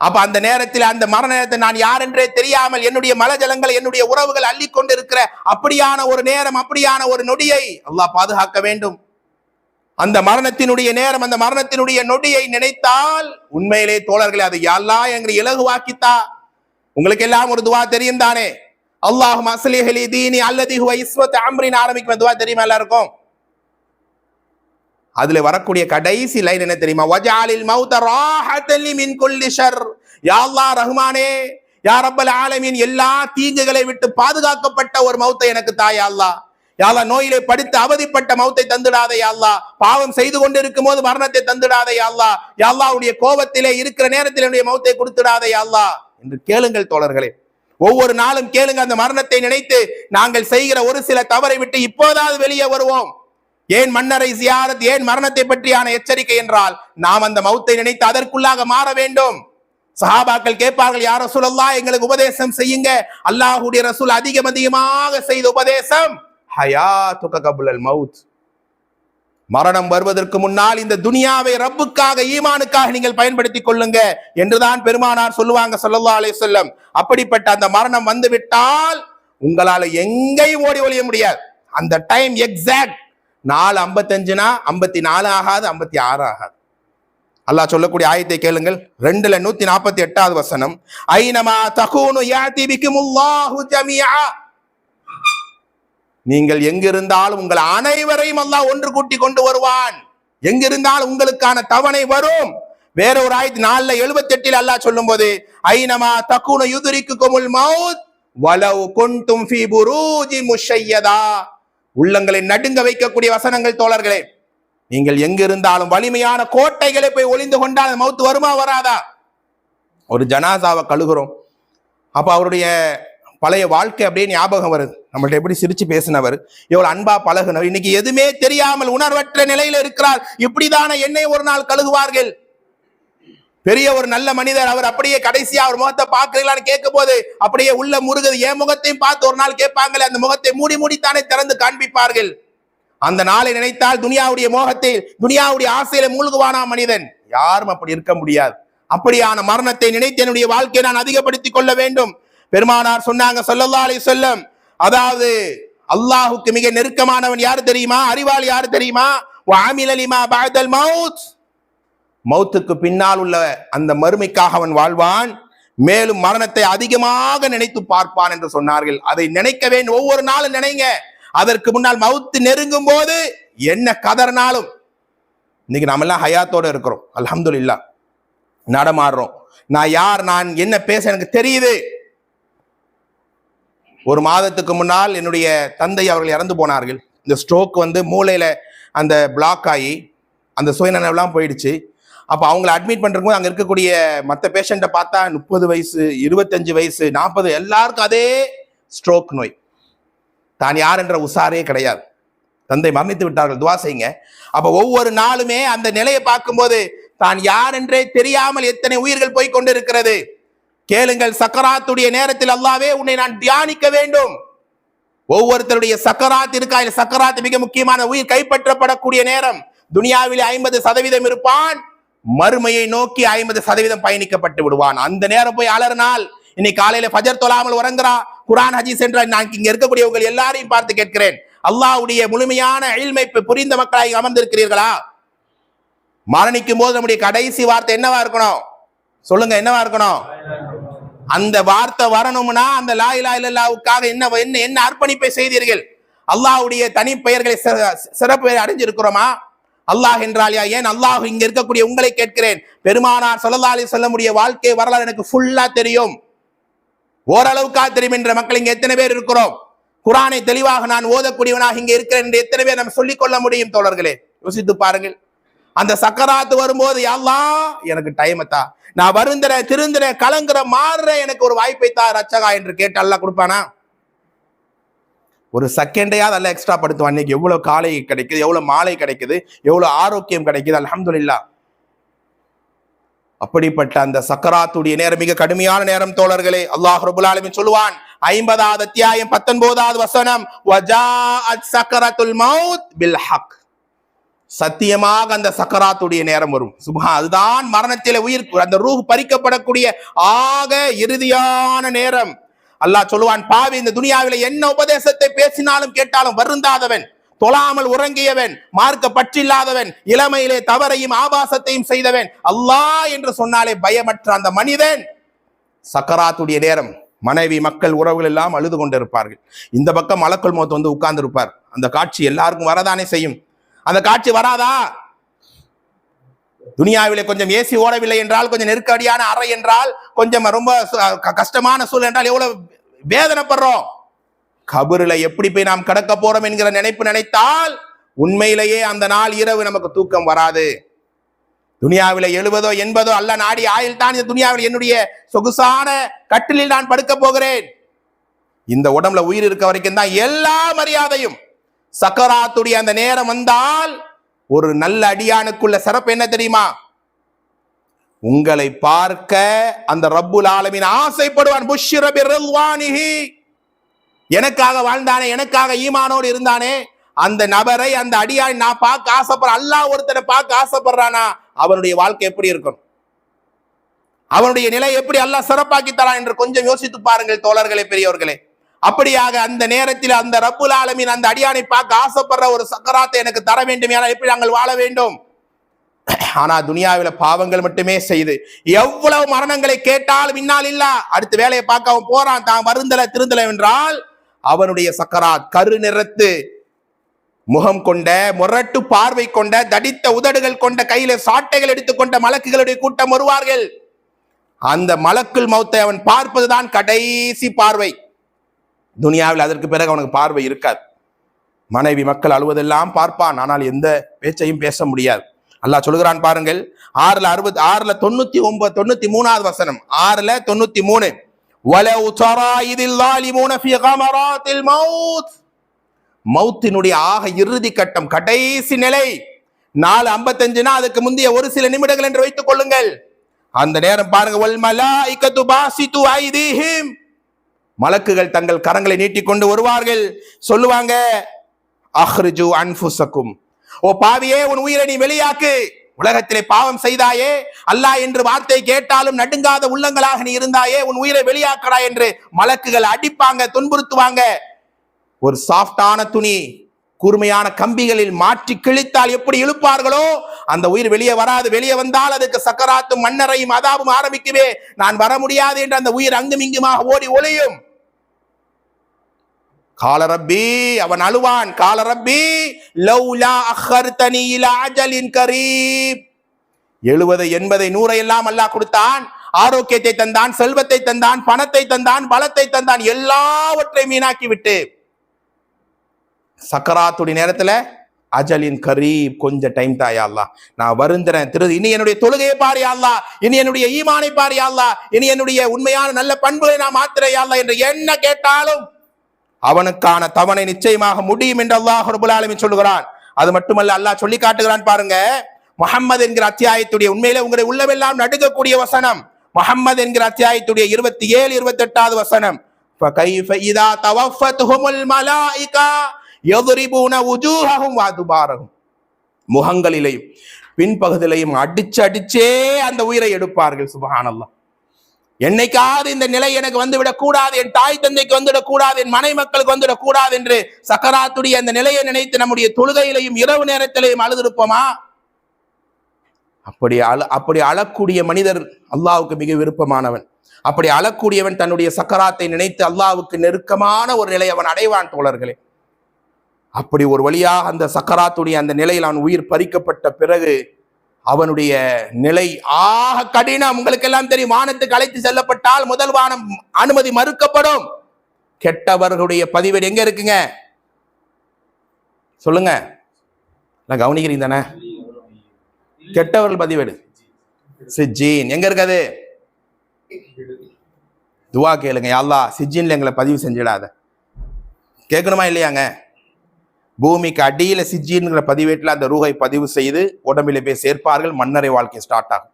அப்ப அந்த நேரத்தில், அந்த மரண நேரத்தை நான் யார் என்றே தெரியாமல் என்னுடைய மலஜலங்களை என்னுடைய உறவுகள் அள்ளி கொண்டு இருக்கிற அப்படியான ஒரு நேரம், அப்படியான ஒரு நொடியை அல்லாஹ் பாதுகாக்க வேண்டும். அந்த மரணத்தினுடைய நேரம், அந்த மரணத்தினுடைய நொடியை நினைத்தால் உண்மையிலே தோழர்களே, அது யா அல்லாஹ் எங்களை இலகுவாக்கித்தா. உங்களுக்கு எல்லாம் ஒரு துவா தெரியும் தானே? அல்லாஹும்ம அஸ்லிஹ் லி தீனி அல்லதி ஹுவ இஸ்வத் அம்ரின் ஆரம்பிக்கும் துவா தெரியுமா எல்லாருக்கும்? அதுல வரக்கூடிய கடைசி லைன் என்ன தெரியுமா? வஜஅலில் மௌத ராஹத்தன் லி மின் குல்லி ஷர். யா அல்லாஹ் ரஹ்மானே, யா ரப்பல் ஆலமீன், எல்லா தீங்குகளை விட்டு பாதுகாக்கப்பட்ட ஒரு மௌத்தை எனக்கு தாயா அல்லாஹ். யா அல்லாஹ், நோயிலே படுத்து அவதிப்பட்ட மௌத்தை தந்துடாதே யா அல்லாஹ். பாவம் செய்து கொண்டு இருக்கும் போது மரணத்தை தந்துடாதே யா அல்லாஹ். யா அல்லாஹ், உடைய கோபத்திலே இருக்கிற நேரத்தில் என்னுடைய மௌத்தை கொடுத்துடாதே யா அல்லாஹ் என்று கேளுங்கள் தோழர்களே. ஒவ்வொரு நாளும் கேளுங்க. அந்த மரணத்தை நினைத்து நாங்கள் செய்கிற ஒரு சில தவறை விட்டு இப்போதாவது வெளியே வருவோம். ஏன் மன்னரை ஜியாரத், ஏன் மரணத்தை பற்றியான எச்சரிக்கை என்றால் நாம் அந்த மௌத்தை நினைத்து அதற்குள்ளாக மாற வேண்டும். சஹாபாக்கள் கேட்பார்கள், யா ரசூலல்லாஹ், எங்களுக்கு உபதேசம் செய்யுங்க. அல்லாஹ்வுடைய ரசூல் அதிகமாக செய்த உபதேசம் ஹயாத்துக கப்லல் மௌத், மரணம் வருவதற்கு முன்னால் இந்த துனியாவை ரப்புக்காக, ஈமானுக்காக நீங்கள் பயன்படுத்திக் கொள்ளுங்க என்றுதான் பெருமானார் சொல்லுவாங்க ஸல்லல்லாஹு அலைஹி வஸல்லம். அப்படிப்பட்ட அந்த மரணம் வந்து விட்டால் உங்களால எங்கேயும் ஓடி ஒளிய முடியாது. அந்த டைம் எக்ஸாக்ட் 4:55னா 54 ஆகாது, 56 ஆகாது. அல்லாஹ் சொல்லக்கூடிய ஆயத்தை கேளுங்கள். 2ல 148வது வசனம், ஐனமா தகூனு யாதி பிகுமுல்லாஹு ஜமீஆ, நீங்கள் எங்கிருந்தாலும் உங்கள் அனைவரையும் அல்லாஹ் ஒன்று கூட்டி கொண்டு வருவான். எங்கிருந்தாலும் உங்களுக்கான தவணை வரும். வேற ஒரு ஆயத்து 4:78 அல்லாஹ் சொல்லும் போது, ஐனமா தகூனு யுத்ரிக்குமுல் மௌத் வலவ் குன்தும் ஃபீ புரூஜி முஷய்யதா, உள்ளங்களை நடுங்க வைக்கக்கூடிய வசனங்கள் தோழர்களே. நீங்கள் எங்கிருந்தாலும் வலிமையான கோட்டைகளை போய் ஒளிந்து கொண்டால் மௌத் வருமா வராதா? ஒரு ஜனாசாவை கழுகுறோம், அப்ப அவருடைய பழைய வாழ்க்கை அப்படியே ஞாபகம் வருது. நம்மள்ட்ட எப்படி சிரிச்சு பேசினவர், எவ்வளவு அன்பா பழகுனவர், இன்னைக்கு எதுவுமே தெரியாமல் உணர்வற்ற நிலையில இருக்கிறார். இப்படிதானே என்னை ஒரு நாள் கழுகுவார்கள். பெரிய ஒரு நல்ல மனிதர், அவர் அப்படியே கடைசியா அவர் முகத்தை பார்க்கிறீங்களான்னு கேட்கும் போது அப்படியே உள்ள முருகுது. என் முகத்தையும் பார்த்து ஒரு நாள் கேட்பாங்களே, அந்த முகத்தை மூடித்தானே திறந்து காண்பிப்பார்கள். அந்த நாளை நினைத்தால் துனியாவுடைய மோகத்தை, துனியாவுடைய ஆசையில மூழ்குவானா மனிதன்? யாரும் அப்படி இருக்க முடியாது. அப்படியான மரணத்தை நினைத்து என்னுடைய வாழ்க்கையை நான் அதிகப்படுத்திக் கொள்ள வேண்டும். பெருமானார் சொன்னாங்க ஸல்லல்லாஹு அலைஹி வஸல்லம், அதாவது அல்லாஹ்வுக்கு மிக நெருக்கமானவன் யாரு தெரியுமா? அறிவாளி யாரு தெரியுமா? வஅமில லிமா பஅதல் மௌத், மௌத்துக்கு பின்னால் உள்ள அந்த மறுமைக்காக அவன் வாழ்வான், மேலும் மரணத்தை அதிகமாக நினைத்து பார்ப்பான் என்று சொன்னார்கள். அதை நினைக்க வேண்டும், ஒவ்வொரு நாளும் நினைங்க. அதற்கு முன்னால் மௌத்து நெருங்கும் போது என்ன கதறினாலும், இன்னைக்கு நாம எல்லாம் ஹயாத்தோட இருக்கிறோம், அல்ஹம்துலில்லாஹ், நடமாடுறோம். நான் யார், நான் என்ன பேச எனக்கு தெரியுது. ஒரு மாதத்துக்கு முன்னால் என்னுடைய தந்தை அவர்கள் இறந்து போனார்கள். இந்த ஸ்ட்ரோக் வந்து மூளையில அந்த பிளாக் ஆகி அந்த சுயநினைவெல்லாம் போயிடுச்சு. அப்போ அவங்களை அட்மிட் பண்றதுக்கு போது அங்கே இருக்கக்கூடிய மற்ற பேஷண்ட்டை பார்த்தா 30 வயசு, 25 வயசு, 40, எல்லாருக்கும் அதே ஸ்ட்ரோக் நோய். தான் யார் என்ற உசாரே கிடையாது. தந்தை மரணித்து விட்டார்கள், துவா செய்யுங்க. அப்போ ஒவ்வொரு நாளுமே அந்த நிலையை பார்க்கும்போது தான் யார் என்றே தெரியாமல் எத்தனை உயிர்கள் போய் கொண்டு இருக்கிறது. கேளுங்கள், சக்கராத்துடைய நேரத்தில் அல்லாவே உன்னை நான் தியானிக்க வேண்டும். ஒவ்வொருத்தருடைய சக்கராத் இருக்கா, சக்கராத் மிக முக்கியமான உயிர் கைப்பற்றப்படக்கூடிய நேரம். துனியாவில் 50% இருப்பான், மறுமையை நோக்கி 50% பயணிக்கப்பட்டு விடுவான். அந்த நேரம் போய் அலறினால், இன்னைக்கு காலையில ஃபஜர் தொழாமல் உறங்குறா, குர்ஆன் ஹதீஸ் என்ற நான் இங்க இருக்கக்கூடியவங்க எல்லாரையும் பார்த்து கேட்கிறேன், அல்லாஹ்வுடைய முழுமையான இல்மை புரிந்த மக்களாக அமர்ந்திருக்கிறீர்களா? மரணிக்கும் போது நம்முடைய கடைசி வார்த்தை என்னவா இருக்கணும்? சொல்லுங்க, என்னவா இருக்கணும்? அந்த வார்த்தை வரணும்னா அந்த லா இலாஹ இல்லல்லாஹ்வுக்காக என்ன அர்ப்பணிப்பை செய்தீர்கள்? அல்லாஹ்வுடைய தனி பெயர்களை சிறப்பு அறிஞ்சிருக்கிறோமா? அல்லாஹ் என்றால் யா? ஏன் அல்லாஹ் இங்க இருக்கக்கூடிய உங்களை கேட்கிறேன். பெருமானார் ஸல்லல்லாஹு அலைஹி வஸல்லம் உடைய வாழ்க்கை வரலாறு எனக்கு ஃபுல்லா தெரியும், ஓரளவுக்கா தெரியும் என்ற மக்கள் இங்க எத்தனை பேர் இருக்கிறோம்? குர்ஆனை தெளிவாக நான் ஓதக்கூடியவனாக இங்க இருக்கிறேன் என்று எத்தனை பேர் நம்ம சொல்லிக் கொள்ள முடியும்? தோழர்களே, யோசித்து பாருங்கள். அந்த சக்கராத்து வரும்போது, யா அல்லாஹ் எனக்கு டைம் தா, நான் வருந்துறேன், திருந்துறேன், கலங்குற, மாறுறேன், எனக்கு ஒரு வாய்ப்பை தா ரட்சகா என்று கேட்டு அல்லாஹ் கொடுப்பானா? ஒரு செகண்டையாவது அல்ல எக்ஸ்ட்ரா படுத்துவான். இன்னைக்கு எவ்வளவு காலை கிடைக்குது, எவ்வளவு மாலை கிடைக்குது, எவ்வளவு ஆரோக்கியம் கிடைக்குது, அல்ஹம்துலில்லாஹ். அப்படிப்பட்ட அந்த சக்கராத்துடைய நேரம் மிக கடுமையான நேரம் தோழர்களே. அல்லாஹ் ரப்பல் ஆலமீன் சொல்லுவான், 50வது அத்தியாயம் 19வது வசனம், வஜாஅத் சக்கரத்துல் மௌத் பில் ஹக். சத்தியமாக அந்த சக்கராத்துடைய நேரம் வரும். சுப்ஹான், அதுதான் மரணத்திலே உயிர், அந்த ரூஹ் பறிக்கப்படக்கூடிய ஆக இறுதியான நேரம். அல்லாஹ் சொல்லுவான், பாவி, இந்த துனியாவில என்ன உபதேசத்தை பேசினாலும் கேட்டாலும் வருந்தாதவன், தொழாமல் உறங்கியவன், மார்க்க பற்றில்லாதவன், இளமையிலே தவறையும் ஆபாசத்தையும் செய்தவன், அல்லாஹ் என்று சொன்னாலே பயமற்ற அந்த மனிதன், சக்கராத்துடைய நேரம் மனைவி, மக்கள், உறவுகள் எல்லாம் அழுது கொண்டிருப்பார்கள். இந்த பக்கம் மலக்குல் மௌத் வந்து உட்கார்ந்து இருப்பார். அந்த காட்சி எல்லாருக்கும் வரதானே செய்யும். அந்த காட்சி வராதா? துனியாவிலே கொஞ்சம் ஏசி ஓடவில்லை என்றால், கொஞ்சம் நெருக்கடியான அறை என்றால், கொஞ்சம் ரொம்ப கஷ்டமான சூழல் என்றால் எவ்வளவு வேதனைப்படுறோம். கபருல எப்படி போய் நாம் கடக்க போறோம் என்கிற நினைப்பு நினைத்தால் உண்மையிலேயே அந்த நாள் இரவு நமக்கு தூக்கம் வராது. துனியாவில 70 80 அல்ல நாடி ஆயில் தான் இந்த துனியாவில் என்னுடைய சொகுசான கட்டிலில் நான் படுக்க போகிறேன். இந்த உடம்புல உயிர் இருக்க வரைக்கும் தான் எல்லா மரியாதையும். சக்கராத்துடைய அந்த நேரம் வந்தால் ஒரு நல்ல அடியானுக்குள்ள சிறப்பு என்ன தெரியுமா? உங்களை பார்க்க அந்த ரப்புல் ஆலமீன் ஆசைப்படுவான். புஷ்ஷிர பிர்ரில்வானிஹி, எனக்காக வாழ்ந்தானே, எனக்காக ஈமானோடு இருந்தானே, அந்த நபரை, அந்த அடியானை நான் பார்க்க ஆசைப்படுறேன். அல்லாஹ் ஒருத்தனை பார்க்க ஆசைப்படுறானா, அவனுடைய வாழ்க்கை எப்படி இருக்கும்? அவனுடைய நிலை எப்படி அல்லாஹ் சிறப்பாக்கி தரான் என்று கொஞ்சம் யோசித்து பாருங்கள் தோழர்களே, பெரியவர்களே. அப்படியாக அந்த நேரத்தில் அந்த ரப்புல் ஆலமீன் அந்த அடியானை பார்க்க ஆசைப்படுற ஒரு சக்கராத்தை எனக்கு தர வேண்டும். ஏன்னா எப்படி நாங்கள் வாழ வேண்டும்? ஆனா துனியாவில பாவங்கள் மட்டுமே செய்து எவ்வளவு மரணங்களை கேட்டாலும் இன்னால் இல்ல, அடுத்த வேலையை பார்க்க அவன் போறான், தான் வருந்தல திருந்தல என்றால் அவனுடைய சக்கராத் கரு நிறத்து முகம் கொண்ட, முரட்டு பார்வை கொண்ட, தடித்த உதடுகள் கொண்ட, கையில சாட்டைகள் எடுத்துக்கொண்ட மலக்குகளுடைய கூட்டம் வருவார்கள். அந்த மலக்குல் மௌத்தை அவன் பார்ப்பதுதான் கடைசி பார்வை. துனியாவில் அதற்கு பிறகு அவனுக்கு பார்வை இருக்காது. மனைவி, மக்கள் அழுவதெல்லாம் பார்ப்பான், ஆனால் எந்த பேச்சையும் பேச முடியாது. அல்லாஹ் சொல்கிறான் பாருங்கள், 6:93வது வசனம், 6:93, வலவ் தரா இதில் ஸாலிமூன ஃபீ கமராத்தில் மௌத். மௌத்தினுடைய ஆக இறுதி கட்டம், கடைசி நிலை 4:55னா அதுக்கு முந்தைய ஒரு சில நிமிடங்கள் என்று வைத்துக் கொள்ளுங்கள். அந்த நேரம் பாருங்க, வல் மலாயிகத்து பாசிது ஐதீஹிம், மலக்குகள் தங்கள் கரங்களை நீட்டிக்கொண்டு வருவார்கள். சொல்லுவாங்க, அஹ்ரிஜு அன்ஃபுஸக்கும், ஓ பாவியே, உன் உயிரை நீ வெளியாக்கு. உலகத்திலே பாவம் செய்தாயே, அல்லாஹ் என்று வார்த்தை கேட்டாலும் நடுங்காத உள்ளங்களாக நீ இருந்தாயே, உன் உயிரை வெளியாக்கடா என்று மலக்குகள் அடிப்பாங்க, துன்புறுத்துவாங்க. ஒரு சாஃப்டான துணி கூர்மையான கம்பிகளில் மாற்றி கிழித்தால் எப்படி இழுப்பார்களோ அந்த உயிர் வெளியே வராது. வெளியே வந்தால் அதுக்கு சக்கராத்தும் மண்ணறையும் அதாபும் ஆரம்பிக்கவே, நான் வர முடியாது என்று அந்த உயிர் அங்கும் இங்குமாக ஓடி ஒளியும். கால ரப்பி, அவன் அழுவான், கால ரப்பி லௌலா அஹர்தனி இலா அஜலின் கரீப். 70 80 100 எல்லாம் அல்லாஹ் கொடுத்தான், ஆரோக்கியத்தை தந்தான், செல்வத்தை தந்தான், பணத்தை தந்தான், பலத்தை தந்தான், எல்லாவற்றையும் வீணாக்கி விட்டு சக்கராத்துடைய நேரத்துல அஜலின் கரீப், கொஞ்சம் டைம் தாயா அல்லாஹ், நான் வருந்துறேன், இனி என்னுடைய தொழுகையை பாரு யா அல்லாஹ், இனி என்னுடைய ஈமானை பாரு யா அல்லாஹ், இனி என்னுடைய உண்மையான நல்ல பண்புகளை நான் மாத்துறேன் யா அல்லாஹ் என்று என்ன கேட்டாலும் அவனுக்கான தவணை நிச்சயமாக முடியும் என்று அல்லாஹ் ரப்பல் ஆலமீன் சொல்லுகிறான். அது மட்டுமல்ல, அல்லாஹ் சொல்லி காட்டுகிறான் பாருங்க, முஹம்மது என்கிற அத்தியாயத்துடைய, உண்மையிலே உங்களுடைய உள்ளமெல்லாம் நடுங்கக்கூடிய வசனம், முஹம்மது என்கிற அத்தியாயத்துடைய 27 28வது வசனம், ஃபகைஃப இதா தவஃபத்ஹுமுல் மலாயிகா யضربون وجوههم وادبارهم, முகங்களிலேயும் பின்பகுதியிலையும் அடிச்சே அந்த உயிரை எடுப்பார்கள். சுப்ஹானல்லாஹ். என்னைக்காவது இந்த நிலை எனக்கு வந்துவிடக் கூடாது, என் தாய் தந்தைக்கு வந்துவிடக் கூடாது, என் மனை மக்களுக்கு வந்துவிடக் கூடாது என்று சக்கராத்துடைய அந்த நிலையை நினைத்து நம்முடைய தொழுகையிலையும் இரவு நேரத்திலையும் அழுதிருப்போமா? அப்படி அழக்கூடிய மனிதர் அல்லாஹ்வுக்கு மிக விருப்பமானவன். அப்படி அழக்கூடியவன் தன்னுடைய சக்கராத்தை நினைத்து அல்லாஹ்வுக்கு நெருக்கமான ஒரு நிலை அவன் அடைவான் தோழர்களே. அப்படி ஒரு வழியாக அந்த சக்கராத்துடைய அந்த நிலையில் அவன் உயிர் பறிக்கப்பட்ட பிறகு அவனுடைய நிலை ஆக கடினம். உங்களுக்கு எல்லாம் தெரியும், வானத்துக்கு அழைத்து செல்லப்பட்டால் முதல் வானம் அனுமதி மறுக்கப்படும். கெட்டவர்களுடைய பதிவேடு எங்க இருக்குங்க சொல்லுங்க, நான் கவனிக்கிறீங்க தானே? கெட்டவர்கள் பதிவேடு சிஜ்ஜீன் எங்க இருக்காது? துவா கேளுங்க, யா அல்லாஹ் சிஜ்ஜீன்ல எங்களை பதிவு செஞ்சிடாத. கேட்கணுமா இல்லையாங்க? பூமிக்கு அடியில சிஜ்ஜீன்கிற பதிவேட்டில் அந்த ரூஹை பதிவு செய்து உடம்பிலே போய் சேர்ப்பார்கள். மன்னரை வாழ்க்கை ஸ்டார்ட் ஆகும்.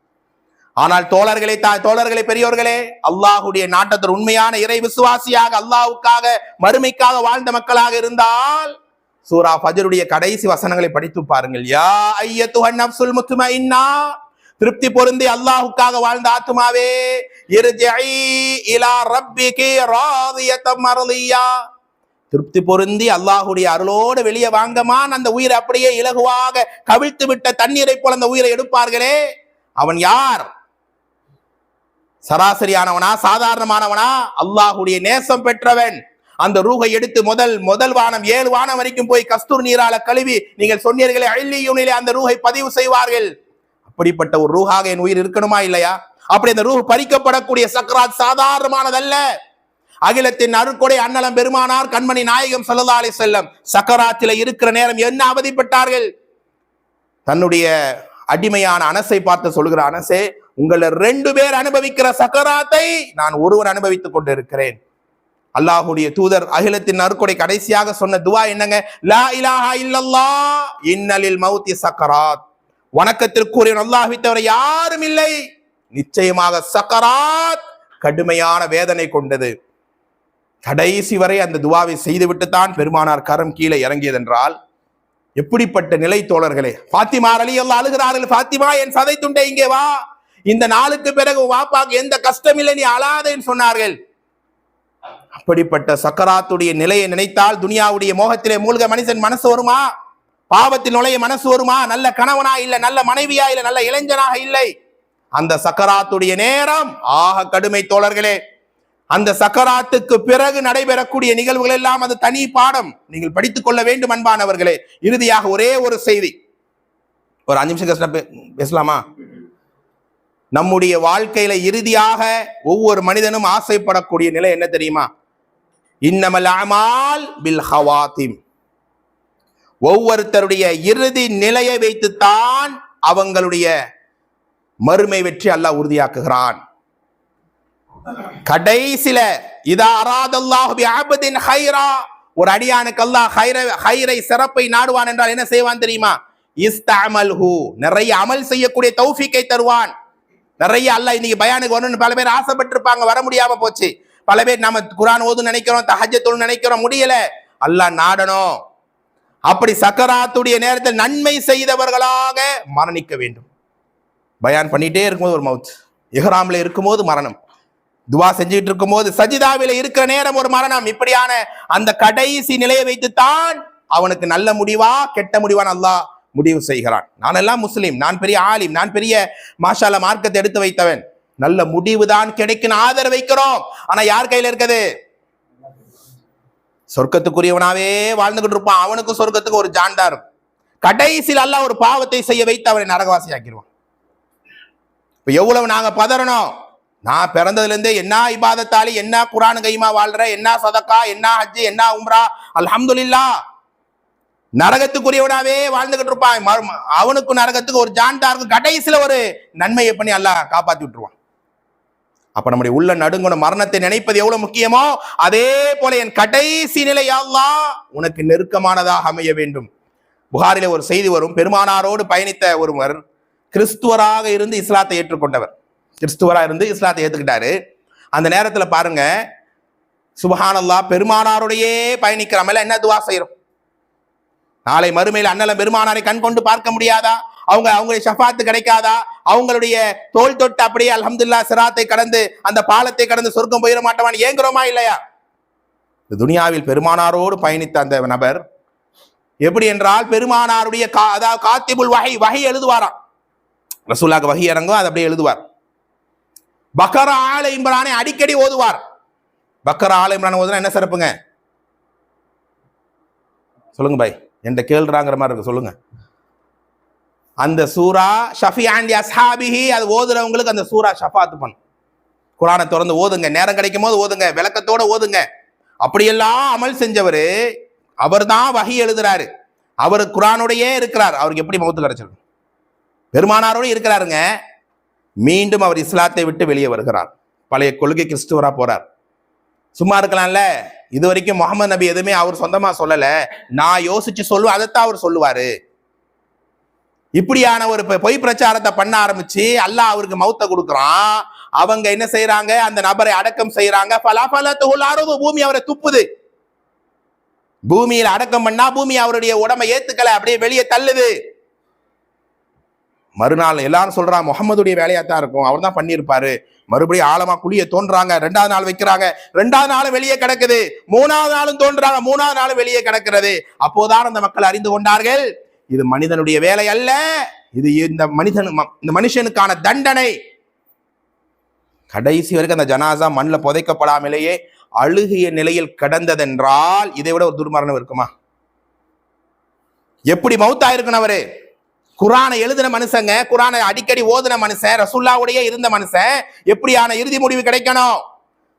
ஆனால் தோழர்களே பெரியோர்களே, அல்லாஹுடைய நாட்டத்தில் உண்மையான இறை விசுவாசியாக அல்லாஹ்வுக்காக மறுமைக்காக வாழ்ந்த மக்களாக இருந்தால் சூரா ஃபஜ்ருடைய கடைசி வசனங்களை படித்து பாருங்கள். யா அய்யத்துஹன் நஃப்ஸுல் முத்மஇன்னா, திருப்தி பொருந்தி அல்லாஹ்வுக்காக வாழ்ந்த ஆத்துமாவே, இர்ஜிஇ இலா ரப்பிகி ராதியத்தம் மர்லியா, திருப்தி பொருந்தி அல்லாஹுடைய அருளோடு வெளியே வாங்கமான். அந்த உயிரை அப்படியே இலகுவாக கவிழ்த்து விட்ட தண்ணீரை போல அந்த உயிரை எடுப்பார்களே, அவன் யார்? சராசரியானவனா, சாதாரணமானவனா? அல்லாஹுடைய நேசம் பெற்றவன். அந்த ரூஹை எடுத்து முதல் வானம் 7 வானம் வரைக்கும் போய் கஸ்தூர் நீரால கழுவி, நீங்கள் சொன்னீர்களே அழியூனிலே அந்த ரூஹை பதிவு செய்வார்கள். அப்படிப்பட்ட ஒரு ரூஹாக என் உயிர் இருக்கணுமா இல்லையா? அப்படி அந்த ரூஹ் பறிக்கப்படக்கூடிய சக்கராத் சாதாரணமானதல்ல. அகிலத்தின் அருட்கொடை அன்னலம் பெருமானார் கண்மணி நாயகம் ஸல்லல்லாஹு அலைஹி வஸல்லம் சக்கராத்தில இருக்கிற நேரம் என்ன அவதிப்பட்டார்கள். தன்னுடைய அடிமையான அனஸை பார்த்து சொல்லுகிற, அனஸே, உங்களை 2 பேர் அனுபவிக்கிற சக்கராத்தை நான் ஒருவன் அனுபவித்துக் கொண்டிருக்கிறேன். அல்லாஹுடைய தூதர் அகிலத்தின் அருட்கொடை கடைசியாக சொன்ன துவா என்னங்க? லா இலாஹா இல்லல்லாஹ் இன்னலில் மௌத்தி சக்கராத். வணக்கத்திற்குரிய அல்லாஹ்வை தவிர யாரும் இல்லை, நிச்சயமாக சக்கராத் கடுமையான வேதனை கொண்டது. கடைசி வரை அந்த துவாவை செய்துவிட்டு தான் பெருமானார் கரம் கீழே இறங்கியதென்றால் எப்படிப்பட்ட நிலை தோழர்களே. ஃபாத்திமா ரலியல்லாஹு அழுகிறார்கள், ஃபாத்திமா என் சதை துண்டை இங்கே வா, இந்த நாளுக்கு பிறகு வாப்பாக்கு எந்த கஷ்டம் இல்லை, நீ அழாதேன்னு சொன்னார்கள். அப்படிப்பட்ட சக்கராத்துடைய நிலையை நினைத்தால் துனியாவுடைய மோகத்திலே மூழ்க மனுஷன் மனசு வருமா? பாவத்தில் நுழைய மனசு வருமா? நல்ல கணவனா இல்ல, நல்ல மனைவியா இல்ல, நல்ல இளைஞனாக இல்லை. அந்த சக்கராத்துடைய நேரம் ஆக கடுமை தோழர்களே. அந்த சக்கராத்துக்கு பிறகு நடைபெறக்கூடிய நிகழ்வுகள் எல்லாம் அது தனி பாடம், நீங்கள் படித்துக் கொள்ள வேண்டும் அன்பானவர்களே. இறுதியாக ஒரே ஒரு செய்தி, ஒரு 5 நிமிஷம் பேசலாமா? நம்முடைய வாழ்க்கையில இறுதியாக ஒவ்வொரு மனிதனும் ஆசைப்படக்கூடிய நிலை என்ன தெரியுமா? இன்னமல் அமால் பில் ஹவாத்திம். ஒவ்வொருத்தருடைய இறுதி நிலையை வைத்துத்தான் அவங்களுடைய மறுமை வெற்றி அல்லாஹ் உறுதியாக்குகிறான். கடைசில இதா அராதல்லாஹு பிஅப்தின் ஹைரா, ஒரு அடியானுக்கு அல்லாஹ் ஹைரை சிறப்பை நாடுவான் என்றால் என்ன செய்வான் தெரியுமா? இஸ்தஅமல்ஹு, நிறைய அமல் செய்யக்கூடிய தௌஃபீக்கை தருவான். நிறைய அல்லாஹ் இன்னைக்கு பயானுக்கு வரணும்னு பல பேர் ஆசைப்பட்டிருப்பாங்க, வர முடியாம போச்சு. பல பேர் நம்ம குர்ஆன் ஓது நினைக்கிறோம், தஹஜ்ஜுத் தொழு நினைக்கிறோம், முடியல. அல்லாஹ் நாடணும். அப்படி சக்கராத்துடைய நேரத்தில் நன்மை செய்தவர்களாக மரணிக்க வேண்டும். பயான் பண்ணிட்டே இருக்கும்போது ஒரு மவுத், இஹ்ராம்ல இருக்கும்போது மரணம், துவா செஞ்சுட்டு இருக்கும்போது சஜிதாவில இருக்கிற நேரம் ஒரு மரணம். இப்படியான அந்த கடைசி நிலையை வைத்துத்தான் அவனுக்கு நல்ல முடிவா கெட்ட முடிவான் அல்லாஹ் முடிவு செய்கிறான். நான் எல்லாம் முஸ்லீம், நான் பெரிய ஆலிம், நான் பெரிய மாஷா அல்லாஹ் மார்க்கத்தை எடுத்து வைத்தவன், நல்ல முடிவு தான் கிடைக்கும் ஆதரவு வைக்கிறோம். ஆனா யார் கையில இருக்குது? சொர்க்கத்துக்குரியவனாவே வாழ்ந்துகிட்டு இருப்பான், அவனுக்கு சொர்க்கத்துக்கு ஒரு ஜாண்டா இருக்கும். கடைசியில் அல்லாஹ் ஒரு பாவத்தை செய்ய வைத்து அவனை நரகவாசி ஆக்கிடுவான். இப்ப எவ்வளவு நாங்க பதறணும். நான் பிறந்ததுல இருந்தே என்ன இபாதத்தாலி, என்ன குர்ஆன் கைமா வாழ்ற, என்ன சதக்கா, என்ன ஹஜ், என்ன உம்ரா, அல்ஹம்துலில்லாஹ். நரகத்துக்குரியவனாவே வாழ்ந்துகிட்டு இருப்பான், அவனுக்கு நரகத்துக்கு ஒரு ஜாண்டா இருக்கும். கடைசியில ஒரு நன்மையை பண்ணி அல்லாஹ் காப்பாத்தி விட்டுருவான். அப்ப நம்முடைய உள்ள நடுங்கணும். மரணத்தை நினைப்பது எவ்வளவு முக்கியமோ அதே போல என் கடைசி நிலை அல்லாஹ் உனக்கு நெருக்கமானதாக அமைய வேண்டும். புகாரிலே ஒரு செய்தி வரும், பெருமானாரோடு பயணித்த ஒருவர் கிறிஸ்துவராக இருந்து இஸ்லாத்தை ஏற்றுக்கொண்டவர், கிறிஸ்துவராக இருந்து இஸ்லாத்தை ஏற்றுக்கிட்டாரு. அந்த நேரத்துல பாருங்க, சுப்ஹானல்லாஹ், பெருமானாரோடையே பயணிக்கிறோம், என்ன துவா செய்யறோம்? நாளை மறுமையில் அண்ணலம் பெருமானாரை கண் கொண்டு பார்க்க முடியாதா? அவங்களுடைய ஷஃபாத்து கிடைக்காதா? அவங்களுடைய தோல் தொட்டு அப்படியே அல்ஹம்துலில்லாஹ் சிராத்தை கடந்து அந்த பாலத்தை கடந்து சொர்க்கம் போயிட மாட்டோமான்னு ஏங்குறோமா இல்லையா? துனியாவில் பெருமானாரோடு பயணித்த அந்த நபர் எப்படி என்றால், பெருமானாருடைய அதாவது காத்திபுல் வஹி எழுதுவாராம். ரசூலுல்லாஹ்க்கு வஹி இறங்கும், அதை அப்படியே எழுதுவார். பக்கரா ஆல இம்ரானை அடிக்கடி ஓதுவார். பக்கரா ஆல இம்ரான் ஓதுனா என்ன சிறப்புங்க சொல்லுங்க பாய்? என்கிட்ட கேள்றாங்கிற மாதிரி இருக்கு, சொல்லுங்க. அந்த சூரா ஷஃபியான் லி அஸ்ஹாபிஹி, அது ஓதுறவங்களுக்கு அந்த சூரா ஷஃபாத் பண்ணும். குர்ஆனை திறந்து ஓதுங்க, நேரம் கிடைக்கும் போது ஓதுங்க, விளக்கத்தோட ஓதுங்க. அப்படியெல்லாம் அமல் செஞ்சவர் அவர் தான் வஹி எழுதுறாரு. அவர் குர்ஆனோடையே இருக்கிறார். அவருக்கு எப்படி மௌத்து கிடைச்சிருக்கு? பெருமானாரோடு இருக்கிறாருங்க. மீண்டும் அவர் இஸ்லாத்தை விட்டு வெளியே வருகிறார். பழைய கொள்கை கிறிஸ்துவரா போறார். சும்மா இருக்கலாம்ல. இது வரைக்கும் முகமது நபி எதுவுமே அவர் சொந்தமா சொல்லல, நான் யோசிச்சு சொல்லுவேன், அதைத்தான் அவர் சொல்லுவாரு. இப்படியான ஒரு பொய் பிரச்சாரத்தை பண்ண ஆரம்பிச்சு அல்லாஹ் அவருக்கு மௌத்த கொடுக்குறான். அவங்க என்ன செய்யறாங்க? அந்த நபரை அடக்கம் செய்யறாங்க. பூமி அவரை துப்புது. பூமியில அடக்கம் பண்ணா பூமி அவருடைய உடம்பை ஏத்துக்கல, அப்படியே வெளியே தள்ளுது. மறுநாள் எல்லாரும் சொல்றாங்க முகமதுடைய வேலையாத்தான் இருக்கும், அவர் தான் பண்ணியிருப்பாரு. மறுபடியும் ஆழமா குழிய தோன்றாங்க. 2வது நாள் வைக்கிறாங்க, 2வது நாள் வெளியே கிடக்குது. 3வது நாளும் தோன்றாங்க, 3வது நாள் வெளியே கிடக்கிறது. அப்போதான் அந்த மக்கள் அறிந்து கொண்டார்கள், இது மனிதனுடைய வேலை அல்ல, இது இந்த மனுஷனுக்கான தண்டனை. கடைசி வரைக்கும் அந்த ஜனாசா மண்ணில் புதைக்கப்படாமலேயே அழுகிய நிலையில் கிடந்ததென்றால் இதை விட ஒரு துர்மரணம் இருக்குமா? எப்படி மௌத்தாயிருக்கணும் அவரு? குர்ஆனை எழுதின மனுஷங்க, குர்ஆனை அடிக்கடி ஓதின மனுஷன், ரசூலுல்லாஹ்வுடைய இருந்த மனுஷன், எப்படியான இறுதி முடிவு கிடைக்கணும்?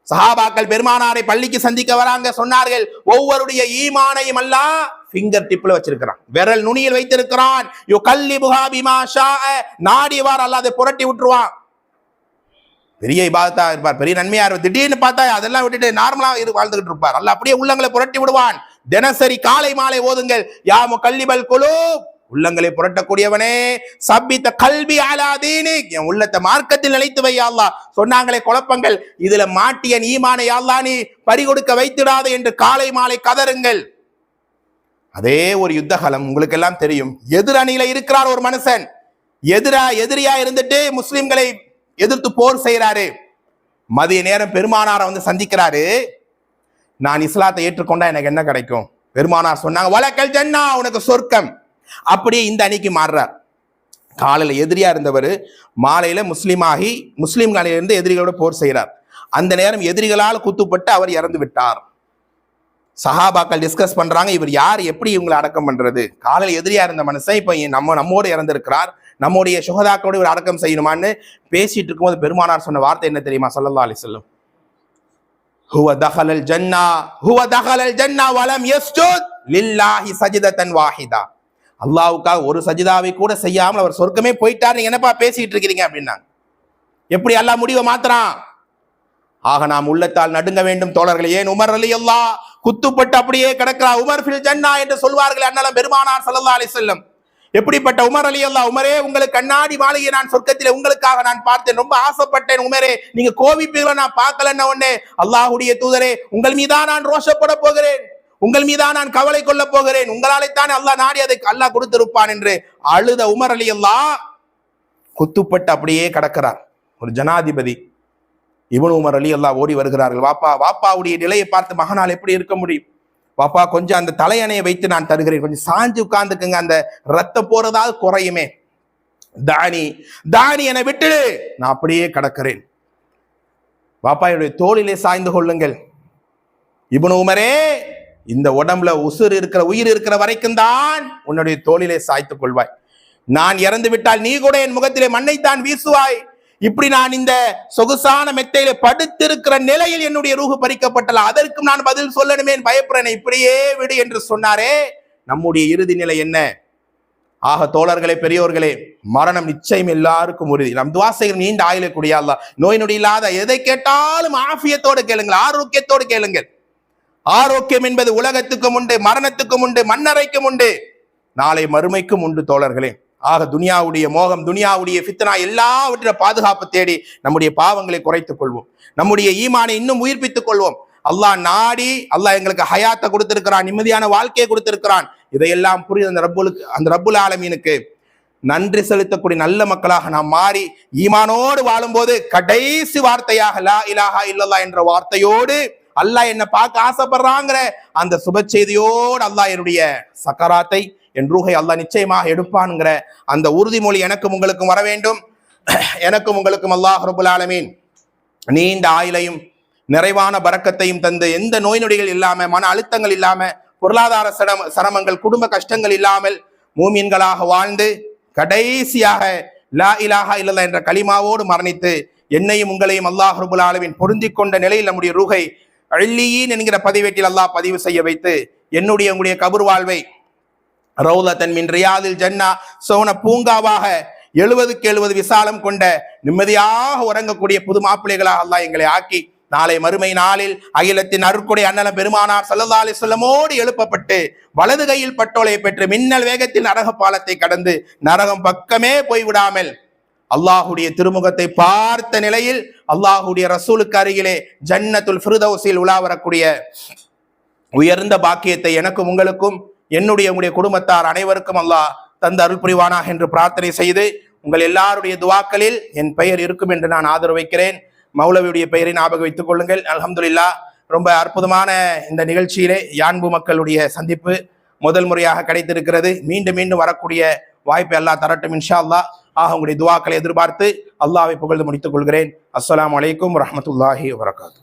சஹாபாக்கள் பெருமானாரை பள்ளிக்கு சந்திக்க வராங்க. சொன்னார்கள், ஒவ்வொருடைய ஈமானையும் அல்லாஹ் ஃபிங்கர் டிப்ல வச்சிருக்கிறான், விரல் நுனியில் வைத்திருக்கிறான். யுகல்லிபுஹா பிமா ஷாஅ, நாடியவார் அல்லாஹ் அதை புரட்டி விட்டுருவான். பெரிய இபாதத்தா இருப்பார், பெரிய நன்மையா இருப்பார். திடீர்னு பார்த்தா அதெல்லாம் விட்டுட்டு நார்மலா வாழ்ந்துகிட்டு இருப்பார். அல்லாஹ் அப்படியே உள்ளங்களை புரட்டி விடுவான். தினசரி காலை மாலை ஓதுங்கள், யா முகல்லிபல் குலூப், உள்ளங்களை புரட்டக்கூடியவனே, சப்பித்த கல்வி அலா தீனிக், என் உள்ளத்தை மார்க்கத்தில் நிலைத்து வை யா அல்லாஹ். சொன்னாங்களே குழப்பங்கள், இதுல மாட்டிய ஈமானை யா அல்லாஹ் நீ பறிகொடுக்க வைத்திடாத என்று காலை மாலை கதறுங்கள். அதே ஒரு யுத்த காலம் உங்களுக்கு எல்லாம் தெரியும். எதிரணியில இருக்கிறார் ஒரு மனுஷன், எதிரியா இருந்துட்டு முஸ்லிம்களை எதிர்த்து போர் செய்யறாரு. மதிய நேரம் பெருமானாரை வந்து சந்திக்கிறாரு. நான் இஸ்லாத்தை ஏற்றுக்கொண்டா எனக்கு என்ன கிடைக்கும்? பெருமானார் சொன்னாங்க, வலக்கல் ஜன்னா, உனக்கு சொர்க்கம். அப்படியே இந்த அணிக்கு மாறுறார். காலையில எதிரியா இருந்தவர் மாலையில முஸ்லீமாகி முஸ்லீம்களிலிருந்து எதிரிகளோட போர் செய்கிறார். அந்த நேரம் எதிரிகளால் குத்துப்பட்டு அவர் இறந்து விட்டார். சஹாபாக்கள் டிஸ்கஸ் பண்றாங்க, இவர் யார், எப்படி இவங்களை அடக்கம் பண்றது? காலையில் எதிரியா இருந்த மனுஷன் இப்ப நம்மோடு இறந்திருக்கிறார், நம்முடைய சுகதாக்களோடு இவர் அடக்கம் செய்யணுமான்னு பேசிட்டு இருக்கும்போது பெருமானார் சொன்ன வார்த்தை என்ன தெரியுமா? ஸல்லல்லாஹு அலைஹி வஸல்லம், ஹுவ தஹலல் ஜன்னா வலம் யஸ்ஜுத் லில்லாஹி சஜ்தத்தன் வாஹிதா. அல்லாஹ்வுக்காக ஒரு சஜிதாவை கூட செய்யாமல் அவர் சொர்க்கமே போயிட்டார், நீங்க என்னப்பா பேசிட்டு இருக்கிறீங்க அப்படின்னாங்க. எப்படி அல்லாஹ் முடிவை மாத்துறான்? ஆக நாம் உள்ளத்தால் நடுங்க வேண்டும் தோழர்களே. ஏன் உமர் ரலியல்லாஹ் குத்துப்பட்டு அப்படியே கிடக்கிறார். உமர் ஃபில் ஜன்னா என்று சொல்வார்கள் அண்ணலம் பெருமானார் ஸல்லல்லாஹு அலைஹி வஸல்லம். எப்படிப்பட்ட உமர் ரலியல்லாஹ், உமரே உங்களுக்கு கண்ணாடி மாளிகை நான் சொர்க்கத்திலே உங்களுக்காக நான் பார்த்தேன், ரொம்ப ஆசைப்பட்டேன் உமரே, நீங்க கோவிப்பீங்களா நான் பார்க்கலன்ன உடனே, அல்லாஹ்வுடைய தூதரே உங்கள் மீதான் நான் ரோஷப்பட போகிறேன், உங்கள் மீதான் நான் கவலை கொள்ள போகிறேன், உங்களாலேத்தான் அல்லாஹ் நாடி அதை அல்லாஹ் கொடுத்திருப்பான் என்று அழுத உமர் ரலியல்லாஹ் குத்துப்பட்டு அப்படியே கிடக்கிறார். ஒரு ஜனாதிபதி இப்னு உமர் ரலியல்லாஹ் ஓடி வருகிறார்கள். வாப்பாவுடைய நிலையை பார்த்து மகனால் எப்படி இருக்க முடியும்? பாப்பா கொஞ்சம் அந்த தலையணையை வைத்து நான் தருகிறேன், கொஞ்சம் சாஞ்சு உட்கார்ந்துக்குங்க, அந்த ரத்தம் போறதாவது குறையுமே. தானி என்னை விட்டுடு, நான் அப்படியே கிடக்கிறேன். பாப்பா என்னுடைய தோளிலே சாய்ந்து கொள்ளுங்கள். இப்னு உமரே, இந்த உடம்புல உயிர் இருக்கிற வரைக்கும் தான் உன்னுடைய தோளிலே சாய்த்துக் கொள்வாய். நான் இறந்து விட்டால் நீ கூட என் முகத்திலே மண்ணைத்தான் வீசுவாய். இப்படி நான் இந்த சொகுசான மெத்தையில படுத்திருக்கிற நிலையில் என்னுடைய ரூஹு பறிக்கப்பட்டல, அதற்கும் நான் பதில் சொல்லணுமே, பயப்படுறேன், இப்படியே விடு என்று சொன்னாரே. நம்முடைய இறுதி நிலை என்ன? ஆக தோழர்களே, பெரியோர்களே, மரணம் நிச்சயம் எல்லாருக்கும் உறுதி. நம் துஆ செய்கிற நீண்ட ஆயுளை கூடிய அல்லாஹ், நோய் நொடி இல்லாத எதை கேட்டாலும் ஆஃபியத்தோடு கேளுங்கள், ஆரோக்கியத்தோடு கேளுங்கள். ஆரோக்கியம் என்பது உலகத்துக்கும் உண்டு, மரணத்துக்கும் உண்டு, மண்ணறைக்கும் உண்டு, நாளை மறுமைக்கும் உண்டு தோழர்களே. ஆக துனியாவுடைய மோகம், துனியாவுடைய ஃபித்னா எல்லாவற்ற பாதுகாப்பு தேடி நம்முடைய பாவங்களை குறைத்துக் கொள்வோம், நம்முடைய ஈமானை இன்னும் உயிர்ப்பித்துக் கொள்வோம். அல்லாஹ் நாடி அல்லாஹ் எங்களுக்கு ஹயாத்தை கொடுத்திருக்கிறான், நிம்மதியான வாழ்க்கையை கொடுத்திருக்கிறான். இதையெல்லாம் புரிந்து அந்த ரப்புல் ஆலமீனுக்கு நன்றி செலுத்தக்கூடிய நல்ல மக்களாக நாம் மாறி ஈமானோடு வாழும்போது கடைசி வார்த்தையாக லா இலாஹா இல்லல்லாஹ் என்ற வார்த்தையோடு அல்லாஹ் என்ன பார்க்க ஆசைப்படுறாங்கிற அந்த சுப செய்தியோடு அல்லாஹ் என்னுடைய சக்கராத்தை என் ரூஹை அல்லாஹ் நிச்சயமாக எடுப்பான்ங்கிற அந்த உறுதிமொழி எனக்கும் உங்களுக்கும் வர வேண்டும். எனக்கும் உங்களுக்கும் அல்லாஹ் ரப்புல் ஆலமீன் நீண்ட ஆயுளையும் நிறைவான பரக்கத்தையும் தந்து எந்த நோய் நொடிகள் இல்லாம, மன அழுத்தங்கள் இல்லாம, பொருளாதார சிரமங்கள், குடும்ப கஷ்டங்கள் இல்லாமல் மூமின்களாக வாழ்ந்து கடைசியாக லா இலாஹா இல்லல்லாஹ் என்ற கலிமாவோடு மரணித்து என்னையும் உங்களையும் அல்லாஹ் ரப்புல் ஆலமீன் பொருந்திக் கொண்ட நிலையில் நம்முடைய ரூஹை அழியீன் என்கிற பதிவேட்டில் அல்லாஹ் பதிவு செய்ய வைத்து என்னுடைய உங்களுடைய கபர் வாழ்வை ரௌலத்தன் மின் ரியாதில் ஜன்னா சோன பூங்காவாக 70க்கு 70 விசாலம் கொண்ட நிம்மதியாக உறங்கக்கூடிய புது மாப்பிள்ளைகளாக அல்லாஹ் எங்களை ஆக்கி நாளை மறுமை நாளில் அகிலத்தின் அருட்கொடை அண்ணலம் பெருமானார் ஸல்லல்லாஹு அலைஹி வஸல்லமோடு எழுப்பப்பட்டு வலது கையில் பட்டோலை பெற்று மின்னல் வேகத்தில் நரக பாலத்தை கடந்து நரகம் பக்கமே போய்விடாமல் அல்லாஹுடைய திருமுகத்தை பார்த்த நிலையில் அல்லாஹுடைய ரசூலுக்கு அருகிலே ஜன்னத்துல் ஃபிர்தௌஸில் உலா வரக்கூடிய உயர்ந்த பாக்கியத்தை எனக்கும் உங்களுக்கும் என்னுடைய உங்களுடைய குடும்பத்தார் அனைவருக்கும் அல்லாஹ் தந்த அருள் புரிவானாக என்று பிரார்த்தனை செய்து உங்கள் எல்லாருடைய துவாக்களில் என் பெயர் இருக்கும் என்று நான் ஆதரவு வைக்கிறேன். மௌலவியுடைய பெயரை ஞாபகம் வைத்துக் கொள்ளுங்கள். அல்ஹம்துலில்லாஹ், ரொம்ப அற்புதமான இந்த நிகழ்ச்சியிலே யான்பு மக்களுடைய சந்திப்பு முதல் முறையாக கிடைத்திருக்கிறது. மீண்டும் மீண்டும் வரக்கூடிய வாய்ப்பை அல்லாஹ் தரட்டும் இன்ஷா அல்லாஹ். உங்களுடைய துவாக்களை எதிர்பார்த்து அல்லாஹ்வை புகழ்ந்து முடித்துக் கொள்கிறேன். அஸ்ஸலாமு அலைக்கும் வரஹ்மத்துல்லாஹி வபரகாத்துஹு.